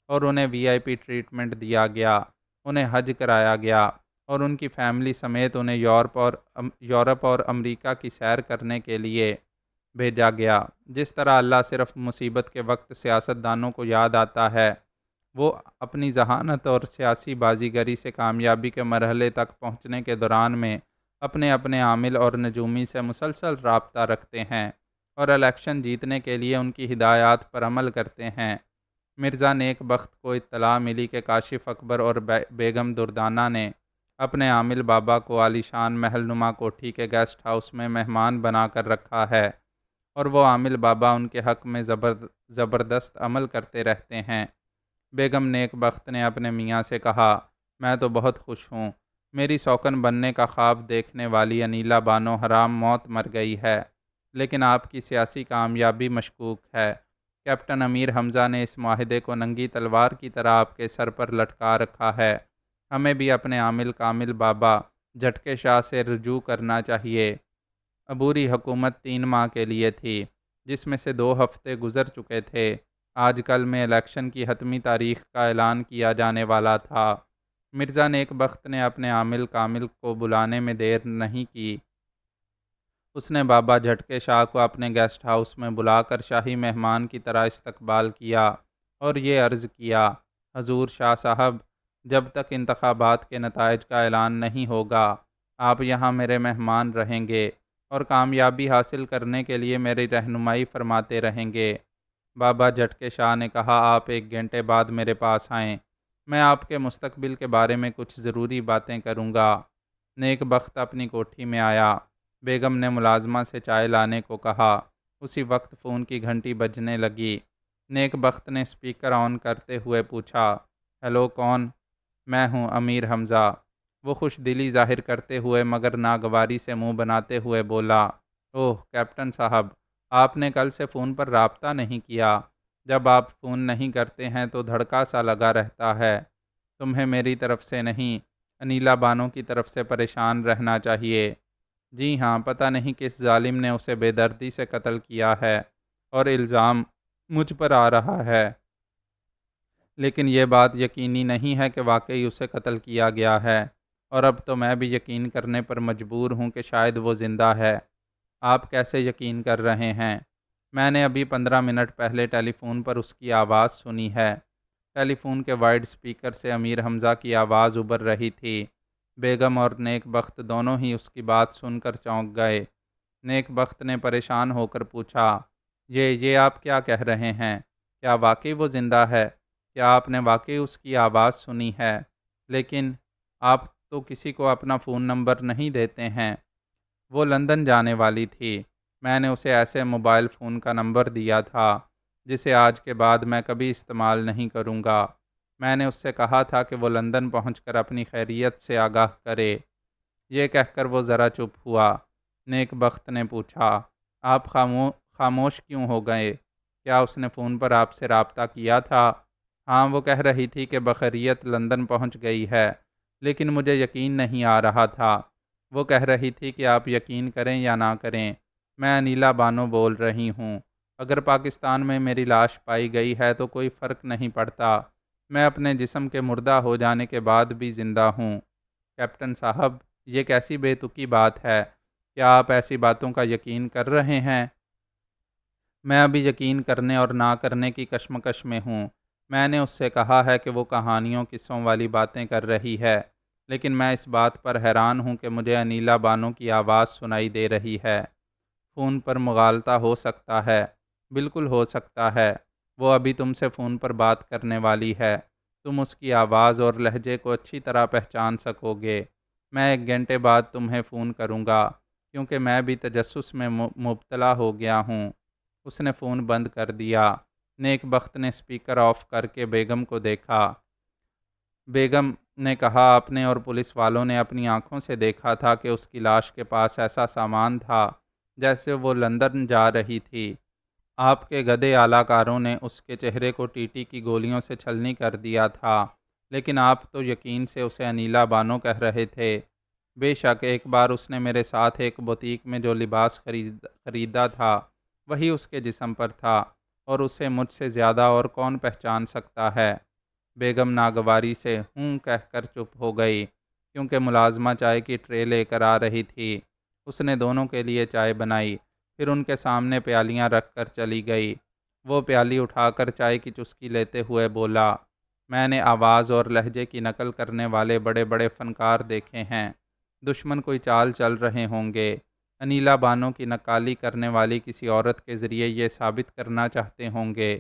Speaker 1: اور انہیں وی آئی پی ٹریٹمنٹ دیا گیا، انہیں حج کرایا گیا اور ان کی فیملی سمیت انہیں یورپ اور امریکہ کی سیر کرنے کے لیے بھیجا گیا۔ جس طرح اللہ صرف مصیبت کے وقت سیاستدانوں کو یاد آتا ہے، وہ اپنی ذہانت اور سیاسی بازیگری سے کامیابی کے مرحلے تک پہنچنے کے دوران میں اپنے اپنے عامل اور نجومی سے مسلسل رابطہ رکھتے ہیں اور الیکشن جیتنے کے لیے ان کی ہدایات پر عمل کرتے ہیں۔ مرزا نیک بخت کو اطلاع ملی کہ کاشف اکبر اور بیگم دردانہ نے اپنے عامل بابا کو عالیشان محل نما کوٹھی کے گیسٹ ہاؤس میں مہمان بنا کر رکھا ہے اور وہ عامل بابا ان کے حق میں زبردست عمل کرتے رہتے ہیں۔ بیگم نیک بخت نے اپنے میاں سے کہا، میں تو بہت خوش ہوں، میری سوکن بننے کا خواب دیکھنے والی انیلا بانو حرام موت مر گئی ہے، لیکن آپ کی سیاسی کامیابی مشکوک ہے۔ کیپٹن امیر حمزہ نے اس معاہدے کو ننگی تلوار کی طرح آپ کے سر پر لٹکا رکھا ہے۔ ہمیں بھی اپنے عامل کامل بابا جھٹکے شاہ سے رجوع کرنا چاہیے۔ عبوری حکومت 3 ماہ کے لیے تھی، جس میں سے 2 ہفتے گزر چکے تھے۔ آج کل میں الیکشن کی حتمی تاریخ کا اعلان کیا جانے والا تھا۔ مرزا نیک بخت نے اپنے عامل کامل کو بلانے میں دیر نہیں کی۔ اس نے بابا جھٹکے شاہ کو اپنے گیسٹ ہاؤس میں بلا کر شاہی مہمان کی طرح استقبال کیا اور یہ عرض کیا، حضور شاہ صاحب، جب تک انتخابات کے نتائج کا اعلان نہیں ہوگا آپ یہاں میرے مہمان رہیں گے اور کامیابی حاصل کرنے کے لیے میری رہنمائی فرماتے رہیں گے۔ بابا جھٹکے شاہ نے کہا، آپ 1 گھنٹے بعد میرے پاس آئیں، میں آپ کے مستقبل کے بارے میں کچھ ضروری باتیں کروں گا۔ نیک بخت اپنی کوٹھی میں آیا۔ بیگم نے ملازمہ سے چائے لانے کو کہا۔ اسی وقت فون کی گھنٹی بجنے لگی۔ نیک بخت نے اسپیکر آن کرتے ہوئے پوچھا، ہیلو، کون؟ میں ہوں، امیر حمزہ۔ وہ خوش دلی ظاہر کرتے ہوئے مگر ناگواری سے منہ بناتے ہوئے بولا، اوہ کیپٹن صاحب، آپ نے کل سے فون پر رابطہ نہیں کیا۔ جب آپ فون نہیں کرتے ہیں تو دھڑکا سا لگا رہتا ہے۔ تمہیں میری طرف سے نہیں، انیلا بانو کی طرف سے پریشان رہنا چاہیے۔ جی ہاں، پتہ نہیں کس ظالم نے اسے بے دردی سے قتل کیا ہے اور الزام مجھ پر آ رہا ہے۔ لیکن یہ بات یقینی نہیں ہے کہ واقعی اسے قتل کیا گیا ہے، اور اب تو میں بھی یقین کرنے پر مجبور ہوں کہ شاید وہ زندہ ہے۔ آپ کیسے یقین کر رہے ہیں؟ میں نے ابھی 15 منٹ پہلے ٹیلی فون پر اس کی آواز سنی ہے۔ ٹیلی فون کے وائڈ سپیکر سے امیر حمزہ کی آواز ابھر رہی تھی۔ بیگم اور نیک بخت دونوں ہی اس کی بات سن کر چونک گئے۔ نیک بخت نے پریشان ہو کر پوچھا، یہ آپ کیا کہہ رہے ہیں؟ کیا واقعی وہ زندہ ہے؟ کیا آپ نے واقعی اس کی آواز سنی ہے؟ لیکن آپ تو کسی کو اپنا فون نمبر نہیں دیتے ہیں۔ وہ لندن جانے والی تھی۔ میں نے اسے ایسے موبائل فون کا نمبر دیا تھا جسے آج کے بعد میں کبھی استعمال نہیں کروں گا۔ میں نے اس سے کہا تھا کہ وہ لندن پہنچ کر اپنی خیریت سے آگاہ کرے۔ یہ کہہ کر وہ ذرا چپ ہوا۔ نیک بخت نے پوچھا، آپ خاموش کیوں ہو گئے؟ کیا اس نے فون پر آپ سے رابطہ کیا تھا؟ ہاں، وہ کہہ رہی تھی کہ بخیریت لندن پہنچ گئی ہے، لیکن مجھے یقین نہیں آ رہا تھا۔ وہ کہہ رہی تھی کہ آپ یقین کریں یا نہ کریں، میں انیلا بانو بول رہی ہوں۔ اگر پاکستان میں میری لاش پائی گئی ہے تو کوئی فرق نہیں پڑتا، میں اپنے جسم کے مردہ ہو جانے کے بعد بھی زندہ ہوں۔ کیپٹن صاحب، یہ کیسی بے تکی بات ہے؟ کیا آپ ایسی باتوں کا یقین کر رہے ہیں؟ میں ابھی یقین کرنے اور نہ کرنے کی کشمکش میں ہوں۔ میں نے اس سے کہا ہے کہ وہ کہانیوں قصوں والی باتیں کر رہی ہے، لیکن میں اس بات پر حیران ہوں کہ مجھے انیلا بانو کی آواز سنائی دے رہی ہے۔ فون پر مغالطہ ہو سکتا ہے، بالکل ہو سکتا ہے۔ وہ ابھی تم سے فون پر بات کرنے والی ہے، تم اس کی آواز اور لہجے کو اچھی طرح پہچان سکو گے۔ میں 1 گھنٹے بعد تمہیں فون کروں گا، کیونکہ میں بھی تجسس میں مبتلا ہو گیا ہوں۔ اس نے فون بند کر دیا۔ نیک بخت نے سپیکر آف کر کے بیگم کو دیکھا۔ بیگم نے کہا، آپ نے اور پولیس والوں نے اپنی آنکھوں سے دیکھا تھا کہ اس کی لاش کے پاس ایسا سامان تھا جیسے وہ لندن جا رہی تھی۔ آپ کے گدھے اعلی کاروں نے اس کے چہرے کو ٹی ٹی کی گولیوں سے چھلنی کر دیا تھا، لیکن آپ تو یقین سے اسے انیلا بانو کہہ رہے تھے۔ بے شک ایک بار اس نے میرے ساتھ ایک بوتیک میں جو لباس خریدا تھا وہی اس کے جسم پر تھا، اور اسے مجھ سے زیادہ اور کون پہچان سکتا ہے؟ بیگم ناگواری سے ہوں کہہ کر چپ ہو گئی، کیونکہ ملازمہ چائے کی ٹرے لے کر آ رہی تھی۔ اس نے دونوں کے لیے چائے بنائی، پھر ان کے سامنے پیالیاں رکھ کر چلی گئی۔ وہ پیالی اٹھا کر چائے کی چسکی لیتے ہوئے بولا، میں نے آواز اور لہجے کی نقل کرنے والے بڑے بڑے فنکار دیکھے ہیں۔ دشمن کوئی چال چل رہے ہوں گے۔ انیلا بانو کی نقالی کرنے والی کسی عورت کے ذریعے یہ ثابت کرنا چاہتے ہوں گے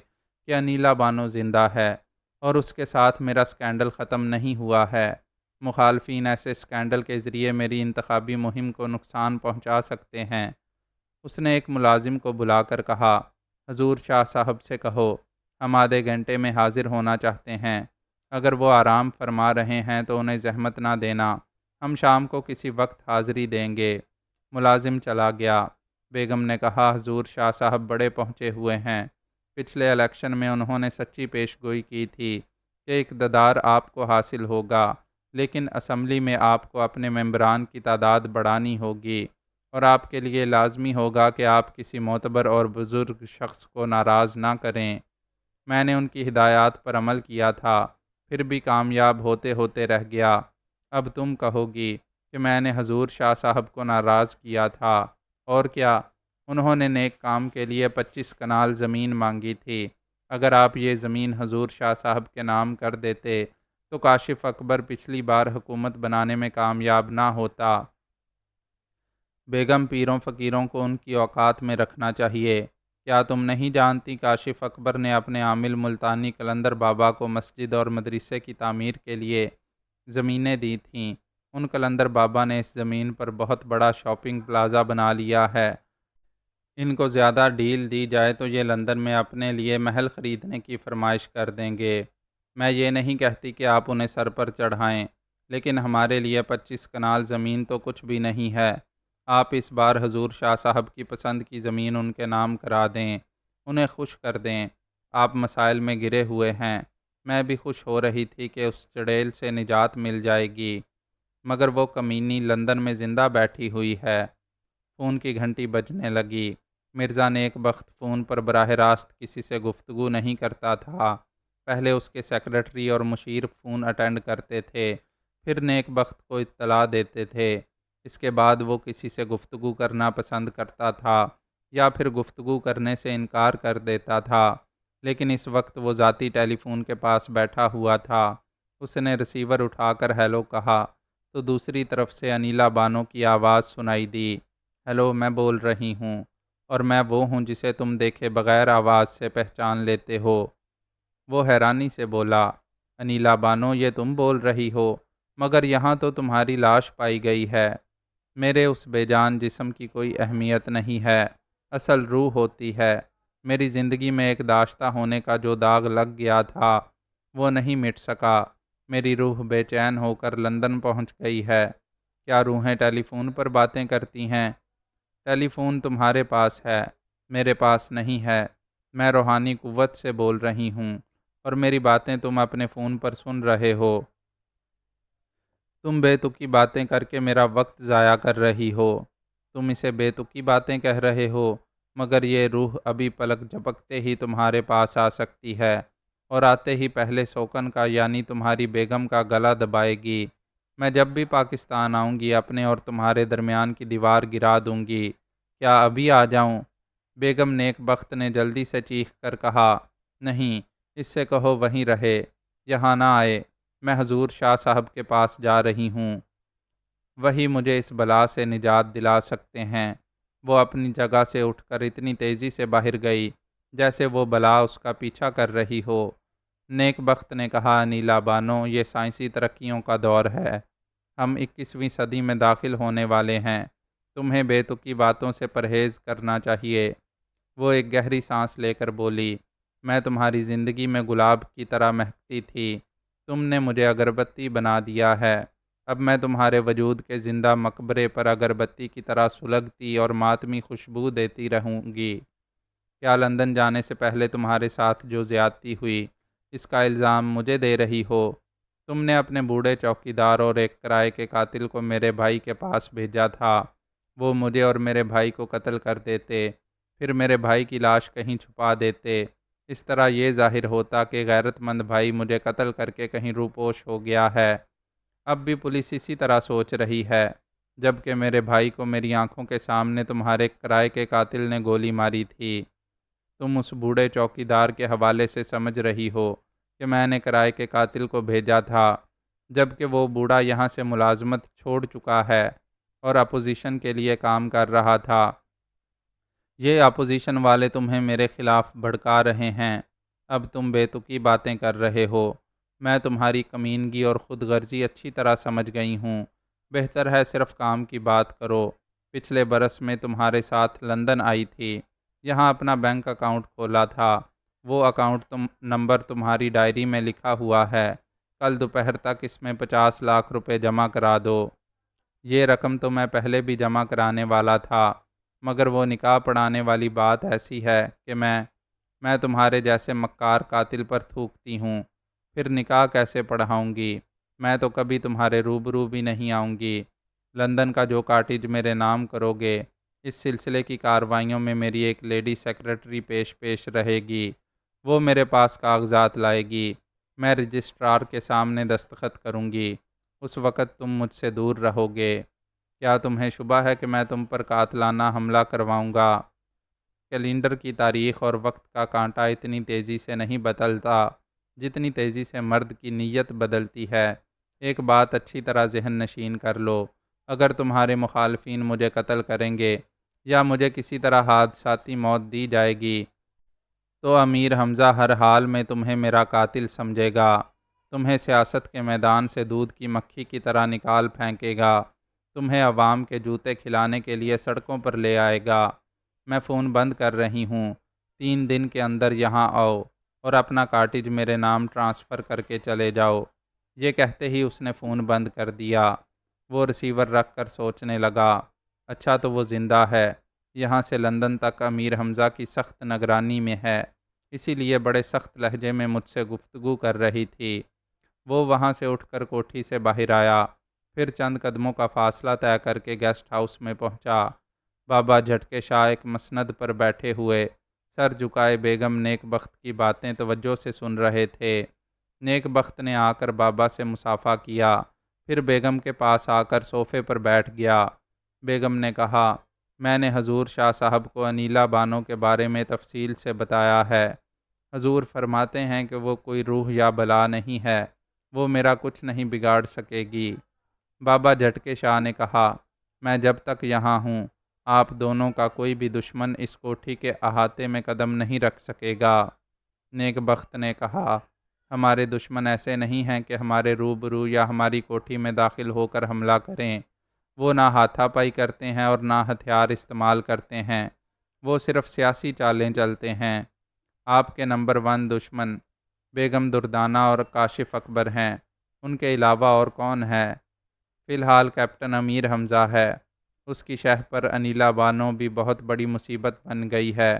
Speaker 1: کہ انیلا بانو زندہ ہے، اور اس کے ساتھ میرا سکینڈل ختم نہیں ہوا ہے۔ مخالفین ایسے سکینڈل کے ذریعے میری انتخابی مہم کو نقصان پہنچا سکتے ہیں۔ اس نے ایک ملازم کو بلا کر کہا، حضور شاہ صاحب سے کہو ہم آدھے گھنٹے میں حاضر ہونا چاہتے ہیں۔ اگر وہ آرام فرما رہے ہیں تو انہیں زحمت نہ دینا، ہم شام کو کسی وقت حاضری دیں گے۔ ملازم چلا گیا۔ بیگم نے کہا، حضور شاہ صاحب بڑے پہنچے ہوئے ہیں۔ پچھلے الیکشن میں انہوں نے سچی پیش گوئی کی تھی کہ اقتدار آپ کو حاصل ہوگا، لیکن اسمبلی میں آپ کو اپنے ممبران کی تعداد بڑھانی ہوگی، اور آپ کے لیے لازمی ہوگا کہ آپ کسی معتبر اور بزرگ شخص کو ناراض نہ کریں۔ میں نے ان کی ہدایات پر عمل کیا تھا، پھر بھی کامیاب ہوتے ہوتے رہ گیا۔ اب تم کہو گی کہ میں نے حضور شاہ صاحب کو ناراض کیا تھا، اور کیا؟ انہوں نے نیک کام کے لیے 25 کنال زمین مانگی تھی۔ اگر آپ یہ زمین حضور شاہ صاحب کے نام کر دیتے تو کاشف اکبر پچھلی بار حکومت بنانے میں کامیاب نہ ہوتا۔ بیگم، پیروں فقیروں کو ان کی اوقات میں رکھنا چاہیے۔ کیا تم نہیں جانتی کاشف اکبر نے اپنے عامل ملتانی قلندر بابا کو مسجد اور مدرسے کی تعمیر کے لیے زمینیں دی تھیں؟ ان قلندر بابا نے اس زمین پر بہت بڑا شاپنگ پلازا بنا لیا ہے۔ ان کو زیادہ ڈیل دی جائے تو یہ لندن میں اپنے لیے محل خریدنے کی فرمائش کر دیں گے۔ میں یہ نہیں کہتی کہ آپ انہیں سر پر چڑھائیں، لیکن ہمارے لیے 25 کنال زمین تو کچھ بھی نہیں ہے۔ آپ اس بار حضور شاہ صاحب کی پسند کی زمین ان کے نام کرا دیں، انہیں خوش کر دیں۔ آپ مسائل میں گرے ہوئے ہیں۔ میں بھی خوش ہو رہی تھی کہ اس چڑیل سے نجات مل جائے گی، مگر وہ کمینی لندن میں زندہ بیٹھی ہوئی ہے۔ فون کی گھنٹی بجنے لگی۔ مرزا نیک بخت فون پر براہ راست کسی سے گفتگو نہیں کرتا تھا۔ پہلے اس کے سیکرٹری اور مشیر فون اٹینڈ کرتے تھے، پھر نیک بخت کو اطلاع دیتے تھے۔ اس کے بعد وہ کسی سے گفتگو کرنا پسند کرتا تھا یا پھر گفتگو کرنے سے انکار کر دیتا تھا، لیکن اس وقت وہ ذاتی ٹیلی فون کے پاس بیٹھا ہوا تھا۔ اس نے ریسیور اٹھا کر ہیلو کہا تو دوسری طرف سے انیلا بانو کی آواز سنائی دی۔ ہیلو، میں بول رہی ہوں، اور میں وہ ہوں جسے تم دیکھے بغیر آواز سے پہچان لیتے ہو۔ وہ حیرانی سے بولا، انیلا بانو، یہ تم بول رہی ہو؟ مگر یہاں تو تمہاری لاش پائی گئی ہے۔ میرے اس بے جان جسم کی کوئی اہمیت نہیں ہے، اصل روح ہوتی ہے۔ میری زندگی میں ایک داشتہ ہونے کا جو داغ لگ گیا تھا وہ نہیں مٹ سکا۔ میری روح بے چین ہو کر لندن پہنچ گئی ہے۔ کیا روحیں ٹیلی فون پر باتیں کرتی ہیں؟ ٹیلی فون تمہارے پاس ہے، میرے پاس نہیں ہے۔ میں روحانی قوت سے بول رہی ہوں، اور میری باتیں تم اپنے فون پر سن رہے ہو۔ تم بے تکی باتیں کر کے میرا وقت ضائع کر رہی ہو۔ تم اسے بے تکی باتیں کہہ رہے ہو، مگر یہ روح ابھی پلک جھپکتے ہی تمہارے پاس آ سکتی ہے، اور آتے ہی پہلے سوکن کا یعنی تمہاری بیگم کا گلا دبائے گی۔ میں جب بھی پاکستان آؤں گی اپنے اور تمہارے درمیان کی دیوار گرا دوں گی۔ کیا ابھی آ جاؤں؟ بیگم نیک بخت نے جلدی سے چیخ کر کہا، نہیں، اس سے کہو وہیں رہے، یہاں نہ آئے۔ میں حضور شاہ صاحب کے پاس جا رہی ہوں، وہی مجھے اس بلا سے نجات دلا سکتے ہیں۔ وہ اپنی جگہ سے اٹھ کر اتنی تیزی سے باہر گئی جیسے وہ بلا اس کا پیچھا کر رہی ہو۔ نیک بخت نے کہا، انیلا بانو، یہ سائنسی ترقیوں کا دور ہے، ہم 21ویں صدی میں داخل ہونے والے ہیں، تمہیں بے تکی باتوں سے پرہیز کرنا چاہیے۔ وہ ایک گہری سانس لے کر بولی، میں تمہاری زندگی میں گلاب کی طرح مہکتی تھی، تم نے مجھے اگربتی بنا دیا ہے۔ اب میں تمہارے وجود کے زندہ مقبرے پر اگربتی کی طرح سلگتی اور ماتمی خوشبو دیتی رہوں گی۔ کیا لندن جانے سے پہلے تمہارے ساتھ جو زیادتی ہوئی، اس کا الزام مجھے دے رہی ہو؟ تم نے اپنے بوڑھے چوکیدار اور ایک کرائے کے قاتل کو میرے بھائی کے پاس بھیجا تھا۔ وہ مجھے اور میرے بھائی کو قتل کر دیتے، پھر میرے بھائی کی لاش کہیں چھپا دیتے۔ اس طرح یہ ظاہر ہوتا کہ غیرت مند بھائی مجھے قتل کر کے کہیں روپوش ہو گیا ہے۔ اب بھی پولیس اسی طرح سوچ رہی ہے، جبکہ میرے بھائی کو میری آنکھوں کے سامنے تمہارے کرائے کے قاتل نے گولی ماری تھی۔ تم اس بوڑھے چوکیدار کے حوالے سے سمجھ رہی ہو کہ میں نے کرائے کے قاتل کو بھیجا تھا، جبکہ وہ بوڑھا یہاں سے ملازمت چھوڑ چکا ہے اور اپوزیشن کے لیے کام کر رہا تھا۔ یہ اپوزیشن والے تمہیں میرے خلاف بھڑکا رہے ہیں۔ اب تم بے تکی باتیں کر رہے ہو۔ میں تمہاری کمینگی اور خود غرضی اچھی طرح سمجھ گئی ہوں۔ بہتر ہے صرف کام کی بات کرو۔ پچھلے برس میں تمہارے ساتھ لندن آئی تھی، یہاں اپنا بینک اکاؤنٹ کھولا تھا۔ وہ اکاؤنٹ نمبر تمہاری ڈائری میں لکھا ہوا ہے۔ کل دوپہر تک اس میں 50 لاکھ روپے جمع کرا دو۔ یہ رقم تو میں پہلے بھی جمع کرانے والا تھا، مگر وہ نکاح پڑھانے والی بات ایسی ہے کہ میں تمہارے جیسے مکار قاتل پر تھوکتی ہوں، پھر نکاح کیسے پڑھاؤں گی؟ میں تو کبھی تمہارے روبرو بھی نہیں آؤں گی۔ لندن کا جو کاٹیج میرے نام کرو گے، اس سلسلے کی کارروائیوں میں میری ایک لیڈی سیکرٹری پیش رہے گی، وہ میرے پاس کاغذات لائے گی، میں رجسٹرار کے سامنے دستخط کروں گی۔ اس وقت تم مجھ سے دور رہو گے۔ کیا تمہیں شبہ ہے کہ میں تم پر قاتلانہ حملہ کرواؤں گا؟ کیلنڈر کی تاریخ اور وقت کا کانٹا اتنی تیزی سے نہیں بدلتا جتنی تیزی سے مرد کی نیت بدلتی ہے۔ ایک بات اچھی طرح ذہن نشین کر لو، اگر تمہارے مخالفین مجھے قتل کریں گے یا مجھے کسی طرح حادثاتی موت دی جائے گی، تو امیر حمزہ ہر حال میں تمہیں میرا قاتل سمجھے گا، تمہیں سیاست کے میدان سے دودھ کی مکھی کی طرح نکال پھینکے گا، تمہیں عوام کے جوتے کھلانے کے لیے سڑکوں پر لے آئے گا۔ میں فون بند کر رہی ہوں، 3 دن کے اندر یہاں آؤ اور اپنا کاٹیج میرے نام ٹرانسفر کر کے چلے جاؤ۔ یہ کہتے ہی اس نے فون بند کر دیا۔ وہ ریسیور رکھ کر سوچنے لگا، اچھا تو وہ زندہ ہے، یہاں سے لندن تک امیر حمزہ کی سخت نگرانی میں ہے، اسی لیے بڑے سخت لہجے میں مجھ سے گفتگو کر رہی تھی۔ وہ وہاں سے اٹھ کر کوٹھی سے باہر آیا، پھر چند قدموں کا فاصلہ طے کر کے گیسٹ ہاؤس میں پہنچا۔ بابا جھٹکے شاہ ایک مسند پر بیٹھے ہوئے سر جھکائے بیگم نیک بخت کی باتیں توجہ سے سن رہے تھے۔ نیک بخت نے آ کر بابا سے مصافحہ کیا، پھر بیگم کے پاس آ کر صوفے پر بیٹھ گیا۔ بیگم نے کہا، میں نے حضور شاہ صاحب کو انیلا بانو کے بارے میں تفصیل سے بتایا ہے۔ حضور فرماتے ہیں کہ وہ کوئی روح یا بلا نہیں ہے، وہ میرا کچھ نہیں بگاڑ سکے گی۔ بابا جھٹکے شاہ نے کہا، میں جب تک یہاں ہوں آپ دونوں کا کوئی بھی دشمن اس کوٹھی کے احاطے میں قدم نہیں رکھ سکے گا۔ نیک بخت نے کہا، ہمارے دشمن ایسے نہیں ہیں کہ ہمارے روبرو یا ہماری کوٹھی میں داخل ہو کر حملہ کریں۔ وہ نہ ہاتھا پائی کرتے ہیں اور نہ ہتھیار استعمال کرتے ہیں، وہ صرف سیاسی چالیں چلتے ہیں۔ آپ کے نمبر 1 دشمن بیگم دردانہ اور کاشف اکبر ہیں، ان کے علاوہ اور کون ہے؟ فی الحال کیپٹن امیر حمزہ ہے، اس کی شہ پر انیلا بانو بھی بہت بڑی مصیبت بن گئی ہے۔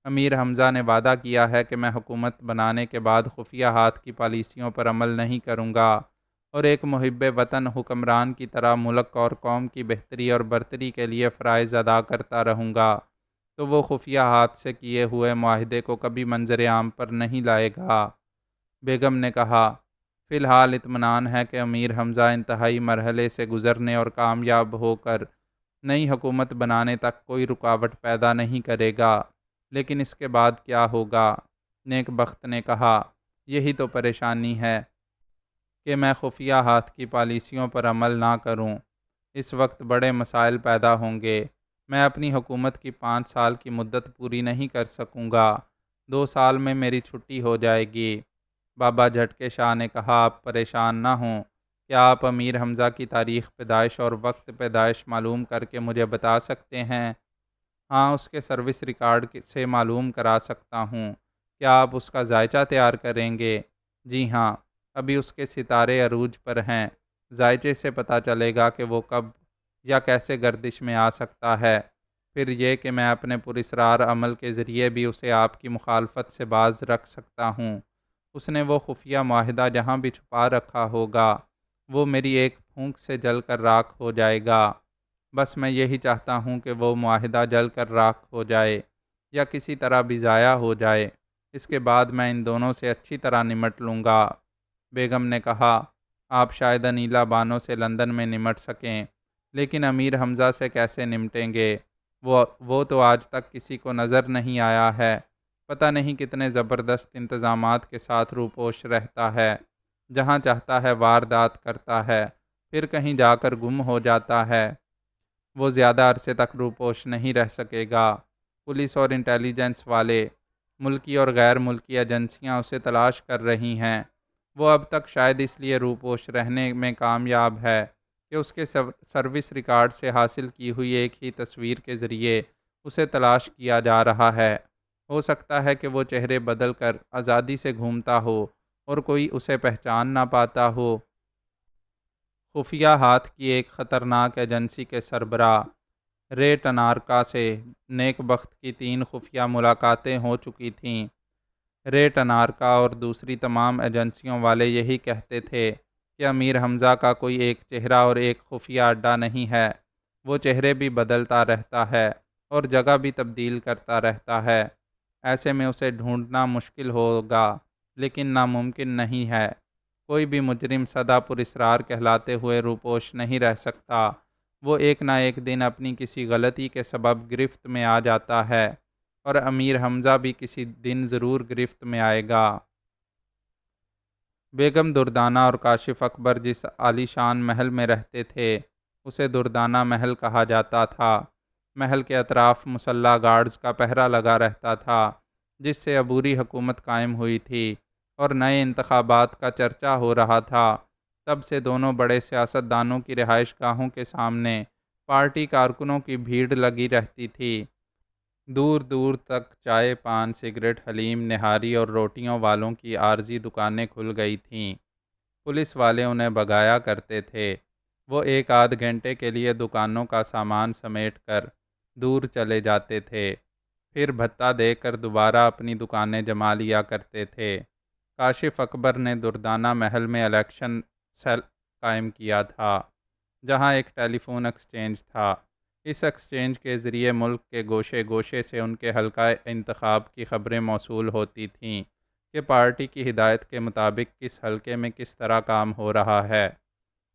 Speaker 1: امیر حمزہ نے وعدہ کیا ہے کہ میں حکومت بنانے کے بعد خفیہ ہاتھ کی پالیسیوں پر عمل نہیں کروں گا اور ایک محب وطن حکمران کی طرح ملک اور قوم کی بہتری اور برتری کے لیے فرائض ادا کرتا رہوں گا، تو وہ خفیہ ہاتھ سے کیے ہوئے معاہدے کو کبھی منظر عام پر نہیں لائے گا۔ بیگم نے کہا، فی الحال اطمینان ہے کہ امیر حمزہ انتہائی مرحلے سے گزرنے اور کامیاب ہو کر نئی حکومت بنانے تک کوئی رکاوٹ پیدا نہیں کرے گا، لیکن اس کے بعد کیا ہوگا؟ نیک بخت نے کہا، یہی تو پریشانی ہے کہ میں خفیہ ہاتھ کی پالیسیوں پر عمل نہ کروں۔ اس وقت بڑے مسائل پیدا ہوں گے۔ میں اپنی حکومت کی 5 سال کی مدت پوری نہیں کر سکوں گا، 2 سال میں میری چھٹی ہو جائے گی۔ بابا جھٹکے شاہ نے کہا، آپ پریشان نہ ہوں، کیا آپ امیر حمزہ کی تاریخ پیدائش اور وقت پیدائش معلوم کر کے مجھے بتا سکتے ہیں؟ ہاں، اس کے سروس ریکارڈ سے معلوم کرا سکتا ہوں۔ کیا آپ اس کا ذائچہ تیار کریں گے؟ جی ہاں، ابھی اس کے ستارے عروج پر ہیں، ذائچے سے پتہ چلے گا کہ وہ کب یا کیسے گردش میں آ سکتا ہے۔ پھر یہ کہ میں اپنے پراسرار عمل کے ذریعے بھی اسے آپ کی مخالفت سے باز رکھ سکتا ہوں۔ اس نے وہ خفیہ معاہدہ جہاں بھی چھپا رکھا ہوگا، وہ میری ایک پھونک سے جل کر راکھ ہو جائے گا۔ بس میں یہی چاہتا ہوں کہ وہ معاہدہ جل کر راکھ ہو جائے یا کسی طرح بھی ضائع ہو جائے، اس کے بعد میں ان دونوں سے اچھی طرح نمٹ لوں گا۔ بیگم نے کہا، آپ شاید انیلا بانو سے لندن میں نمٹ سکیں، لیکن امیر حمزہ سے کیسے نمٹیں گے؟ وہ تو آج تک کسی کو نظر نہیں آیا ہے، پتہ نہیں کتنے زبردست انتظامات کے ساتھ روپوش رہتا ہے، جہاں چاہتا ہے واردات کرتا ہے، پھر کہیں جا کر گم ہو جاتا ہے۔ وہ زیادہ عرصے تک روپوش نہیں رہ سکے گا۔ پولیس اور انٹیلیجنس والے، ملکی اور غیر ملکی ایجنسیاں اسے تلاش کر رہی ہیں۔ وہ اب تک شاید اس لیے روپوش رہنے میں کامیاب ہے کہ اس کے سروس ریکارڈ سے حاصل کی ہوئی ایک ہی تصویر کے ذریعے اسے تلاش کیا جا رہا ہے۔ ہو سکتا ہے کہ وہ چہرے بدل کر آزادی سے گھومتا ہو اور کوئی اسے پہچان نہ پاتا ہو۔ خفیہ ہاتھ کی ایک خطرناک ایجنسی کے سربراہ رے ٹنارکا سے نیک بخت کی 3 خفیہ ملاقاتیں ہو چکی تھیں۔ رے ٹنارکا اور دوسری تمام ایجنسیوں والے یہی کہتے تھے کہ امیر حمزہ کا کوئی ایک چہرہ اور ایک خفیہ اڈہ نہیں ہے، وہ چہرے بھی بدلتا رہتا ہے اور جگہ بھی تبدیل کرتا رہتا ہے۔ ایسے میں اسے ڈھونڈنا مشکل ہوگا، لیکن ناممکن نہیں ہے۔ کوئی بھی مجرم سدا پراسرار کہلاتے ہوئے روپوش نہیں رہ سکتا، وہ ایک نہ ایک دن اپنی کسی غلطی کے سبب گرفت میں آ جاتا ہے، اور امیر حمزہ بھی کسی دن ضرور گرفت میں آئے گا۔ بیگم دردانہ اور کاشف اکبر جس عالی شان محل میں رہتے تھے، اسے دردانہ محل کہا جاتا تھا۔ محل کے اطراف مسلح گارڈز کا پہرا لگا رہتا تھا، جس سے عبوری حکومت قائم ہوئی تھی اور نئے انتخابات کا چرچا ہو رہا تھا۔ تب سے دونوں بڑے سیاست دانوں کی رہائش گاہوں کے سامنے پارٹی کارکنوں کی بھیڑ لگی رہتی تھی۔ دور دور تک چائے، پان، سگریٹ، حلیم، نہاری اور روٹیوں والوں کی عارضی دکانیں کھل گئی تھیں۔ پولیس والے انہیں بھگایا کرتے تھے۔ وہ 1 آدھ گھنٹے کے لیے دکانوں کا سامان سمیٹ کر دور چلے جاتے تھے، پھر بھتہ دے کر دوبارہ اپنی دکانیں جما لیا کرتے تھے۔ کاشف اکبر نے دردانہ محل میں الیکشن سیل قائم کیا تھا، جہاں ایک ٹیلی فون ایکسچینج تھا۔ اس ایکسچینج کے ذریعے ملک کے گوشے گوشے سے ان کے حلقہ انتخاب کی خبریں موصول ہوتی تھیں کہ پارٹی کی ہدایت کے مطابق کس حلقے میں کس طرح کام ہو رہا ہے۔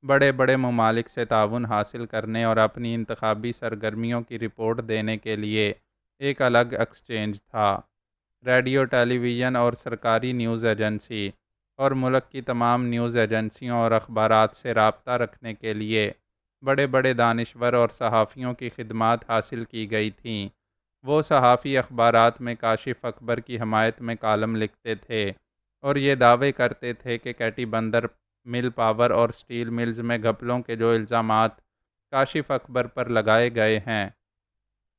Speaker 1: بڑے بڑے ممالک سے تعاون حاصل کرنے اور اپنی انتخابی سرگرمیوں کی رپورٹ دینے کے لیے ایک الگ ایکسچینج تھا۔ ریڈیو، ٹیلی ویژن اور سرکاری نیوز ایجنسی اور ملک کی تمام نیوز ایجنسیوں اور اخبارات سے رابطہ رکھنے کے لیے بڑے بڑے دانشور اور صحافیوں کی خدمات حاصل کی گئی تھیں۔ وہ صحافی اخبارات میں کاشف اکبر کی حمایت میں کالم لکھتے تھے اور یہ دعوے کرتے تھے کہ کیٹی بندر مل پاور اور سٹیل ملز میں گھپلوں کے جو الزامات کاشف اکبر پر لگائے گئے ہیں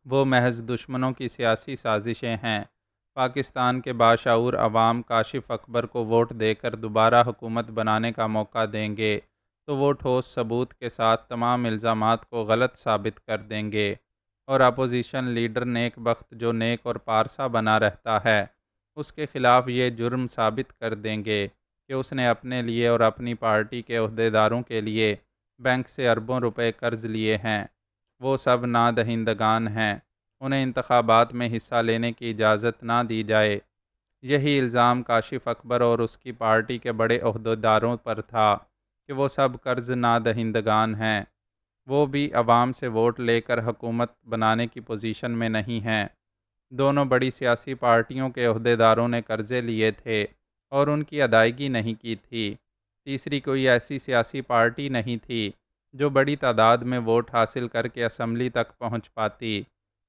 Speaker 1: وہ محض دشمنوں کی سیاسی سازشیں ہیں۔ پاکستان کے باشعور عوام کاشف اکبر کو ووٹ دے کر دوبارہ حکومت بنانے کا موقع دیں گے تو وہ ٹھوس ثبوت کے ساتھ تمام الزامات کو غلط ثابت کر دیں گے، اور اپوزیشن لیڈر نیک بخت جو نیک اور پارسا بنا رہتا ہے اس کے خلاف یہ جرم ثابت کر دیں گے کہ اس نے اپنے لیے اور اپنی پارٹی کے عہدیداروں کے لیے بینک سے اربوں روپے قرض لیے ہیں۔ وہ سب نادہندگان ہیں، انہیں انتخابات میں حصہ لینے کی اجازت نہ دی جائے۔ یہی الزام کاشف اکبر اور اس کی پارٹی کے بڑے عہدیداروں پر تھا کہ وہ سب قرض نادہندگان ہیں، وہ بھی عوام سے ووٹ لے کر حکومت بنانے کی پوزیشن میں نہیں ہیں۔ دونوں بڑی سیاسی پارٹیوں کے عہدیداروں نے قرضے لیے تھے اور ان کی ادائیگی نہیں کی تھی۔ تیسری کوئی ایسی سیاسی پارٹی نہیں تھی جو بڑی تعداد میں ووٹ حاصل کر کے اسمبلی تک پہنچ پاتی۔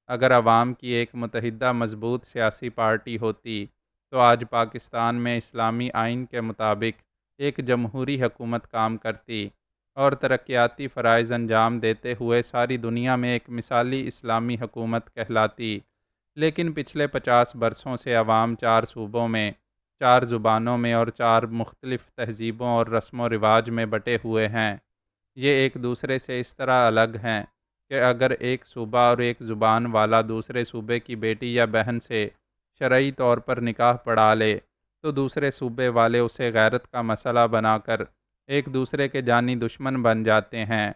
Speaker 1: اگر عوام کی ایک متحدہ مضبوط سیاسی پارٹی ہوتی تو آج پاکستان میں اسلامی آئین کے مطابق ایک جمہوری حکومت کام کرتی اور ترقیاتی فرائض انجام دیتے ہوئے ساری دنیا میں ایک مثالی اسلامی حکومت کہلاتی۔ لیکن پچھلے 50 برسوں سے عوام 4 صوبوں میں، 4 زبانوں میں اور 4 مختلف تہذیبوں اور رسم و رواج میں بٹے ہوئے ہیں۔ یہ ایک دوسرے سے اس طرح الگ ہیں کہ اگر ایک صوبہ اور ایک زبان والا دوسرے صوبے کی بیٹی یا بہن سے شرعی طور پر نکاح پڑھا لے تو دوسرے صوبے والے اسے غیرت کا مسئلہ بنا کر ایک دوسرے کے جانی دشمن بن جاتے ہیں۔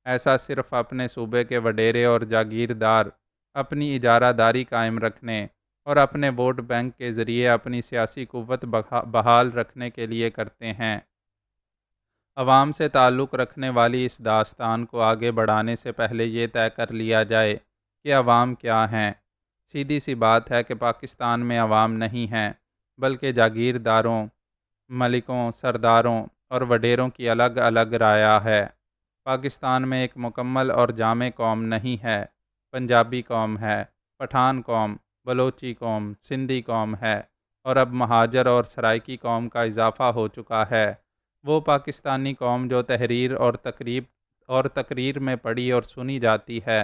Speaker 1: ایسا صرف اپنے صوبے کے وڈیرے اور جاگیردار اپنی اجارہ داری قائم رکھنے اور اپنے ووٹ بینک کے ذریعے اپنی سیاسی قوت بحال رکھنے کے لیے کرتے ہیں۔ عوام سے تعلق رکھنے والی اس داستان کو آگے بڑھانے سے پہلے یہ طے کر لیا جائے کہ عوام کیا ہیں۔ سیدھی سی بات ہے کہ پاکستان میں عوام نہیں ہیں، بلکہ جاگیرداروں، ملکوں، سرداروں اور وڈیروں کی الگ الگ رعایا ہے۔ پاکستان میں ایک مکمل اور جامع قوم نہیں ہے۔ پنجابی قوم ہے، پٹھان قوم، بلوچی قوم، سندھی قوم ہے، اور اب مہاجر اور سرائکی قوم کا اضافہ ہو چکا ہے۔ وہ پاکستانی قوم جو تحریر اور تقریر میں پڑھی اور سنی جاتی ہے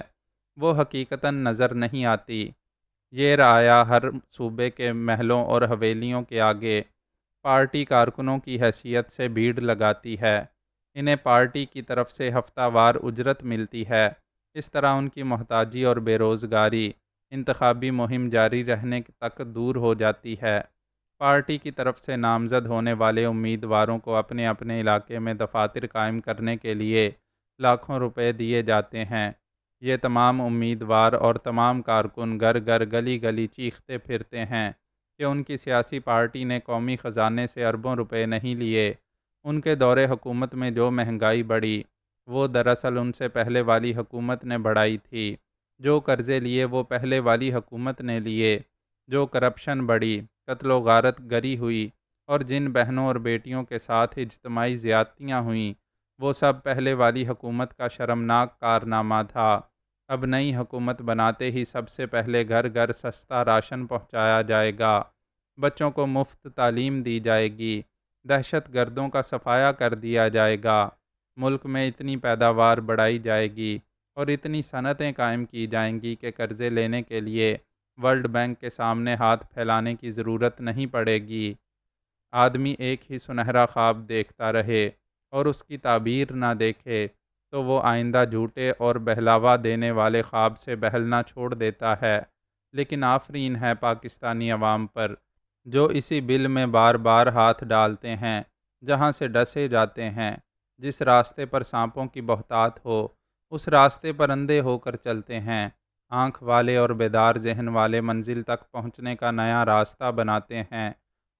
Speaker 1: وہ حقیقتاً نظر نہیں آتی۔ یہ رعایا ہر صوبے کے محلوں اور حویلیوں کے آگے پارٹی کارکنوں کی حیثیت سے بھیڑ لگاتی ہے۔ انہیں پارٹی کی طرف سے ہفتہ وار اجرت ملتی ہے۔ اس طرح ان کی محتاجی اور بے روزگاری انتخابی مہم جاری رہنے تک دور ہو جاتی ہے۔ پارٹی کی طرف سے نامزد ہونے والے امیدواروں کو اپنے اپنے علاقے میں دفاتر قائم کرنے کے لیے لاکھوں روپے دیے جاتے ہیں۔ یہ تمام امیدوار اور تمام کارکن گھر گھر گلی گلی چیختے پھرتے ہیں کہ ان کی سیاسی پارٹی نے قومی خزانے سے اربوں روپے نہیں لیے۔ ان کے دور حکومت میں جو مہنگائی بڑھی وہ دراصل ان سے پہلے والی حکومت نے بڑھائی تھی۔ جو قرضے لیے وہ پہلے والی حکومت نے لیے۔ جو کرپشن بڑھی، قتل و غارت گری ہوئی اور جن بہنوں اور بیٹیوں کے ساتھ اجتماعی زیادتیاں ہوئیں وہ سب پہلے والی حکومت کا شرمناک کارنامہ تھا۔ اب نئی حکومت بناتے ہی سب سے پہلے گھر گھر سستا راشن پہنچایا جائے گا، بچوں کو مفت تعلیم دی جائے گی، دہشت گردوں کا صفایا کر دیا جائے گا، ملک میں اتنی پیداوار بڑھائی جائے گی اور اتنی صنعتیں قائم کی جائیں گی کہ قرضے لینے کے لیے ورلڈ بینک کے سامنے ہاتھ پھیلانے کی ضرورت نہیں پڑے گی۔ آدمی ایک ہی سنہرا خواب دیکھتا رہے اور اس کی تعبیر نہ دیکھے تو وہ آئندہ جھوٹے اور بہلاوا دینے والے خواب سے بہلنا چھوڑ دیتا ہے۔ لیکن آفرین ہے پاکستانی عوام پر جو اسی بل میں بار بار ہاتھ ڈالتے ہیں جہاں سے ڈسے جاتے ہیں۔ جس راستے پر سانپوں کی بہتات ہو اس راستے پر اندھے ہو کر چلتے ہیں۔ آنکھ والے اور بیدار ذہن والے منزل تک پہنچنے کا نیا راستہ بناتے ہیں،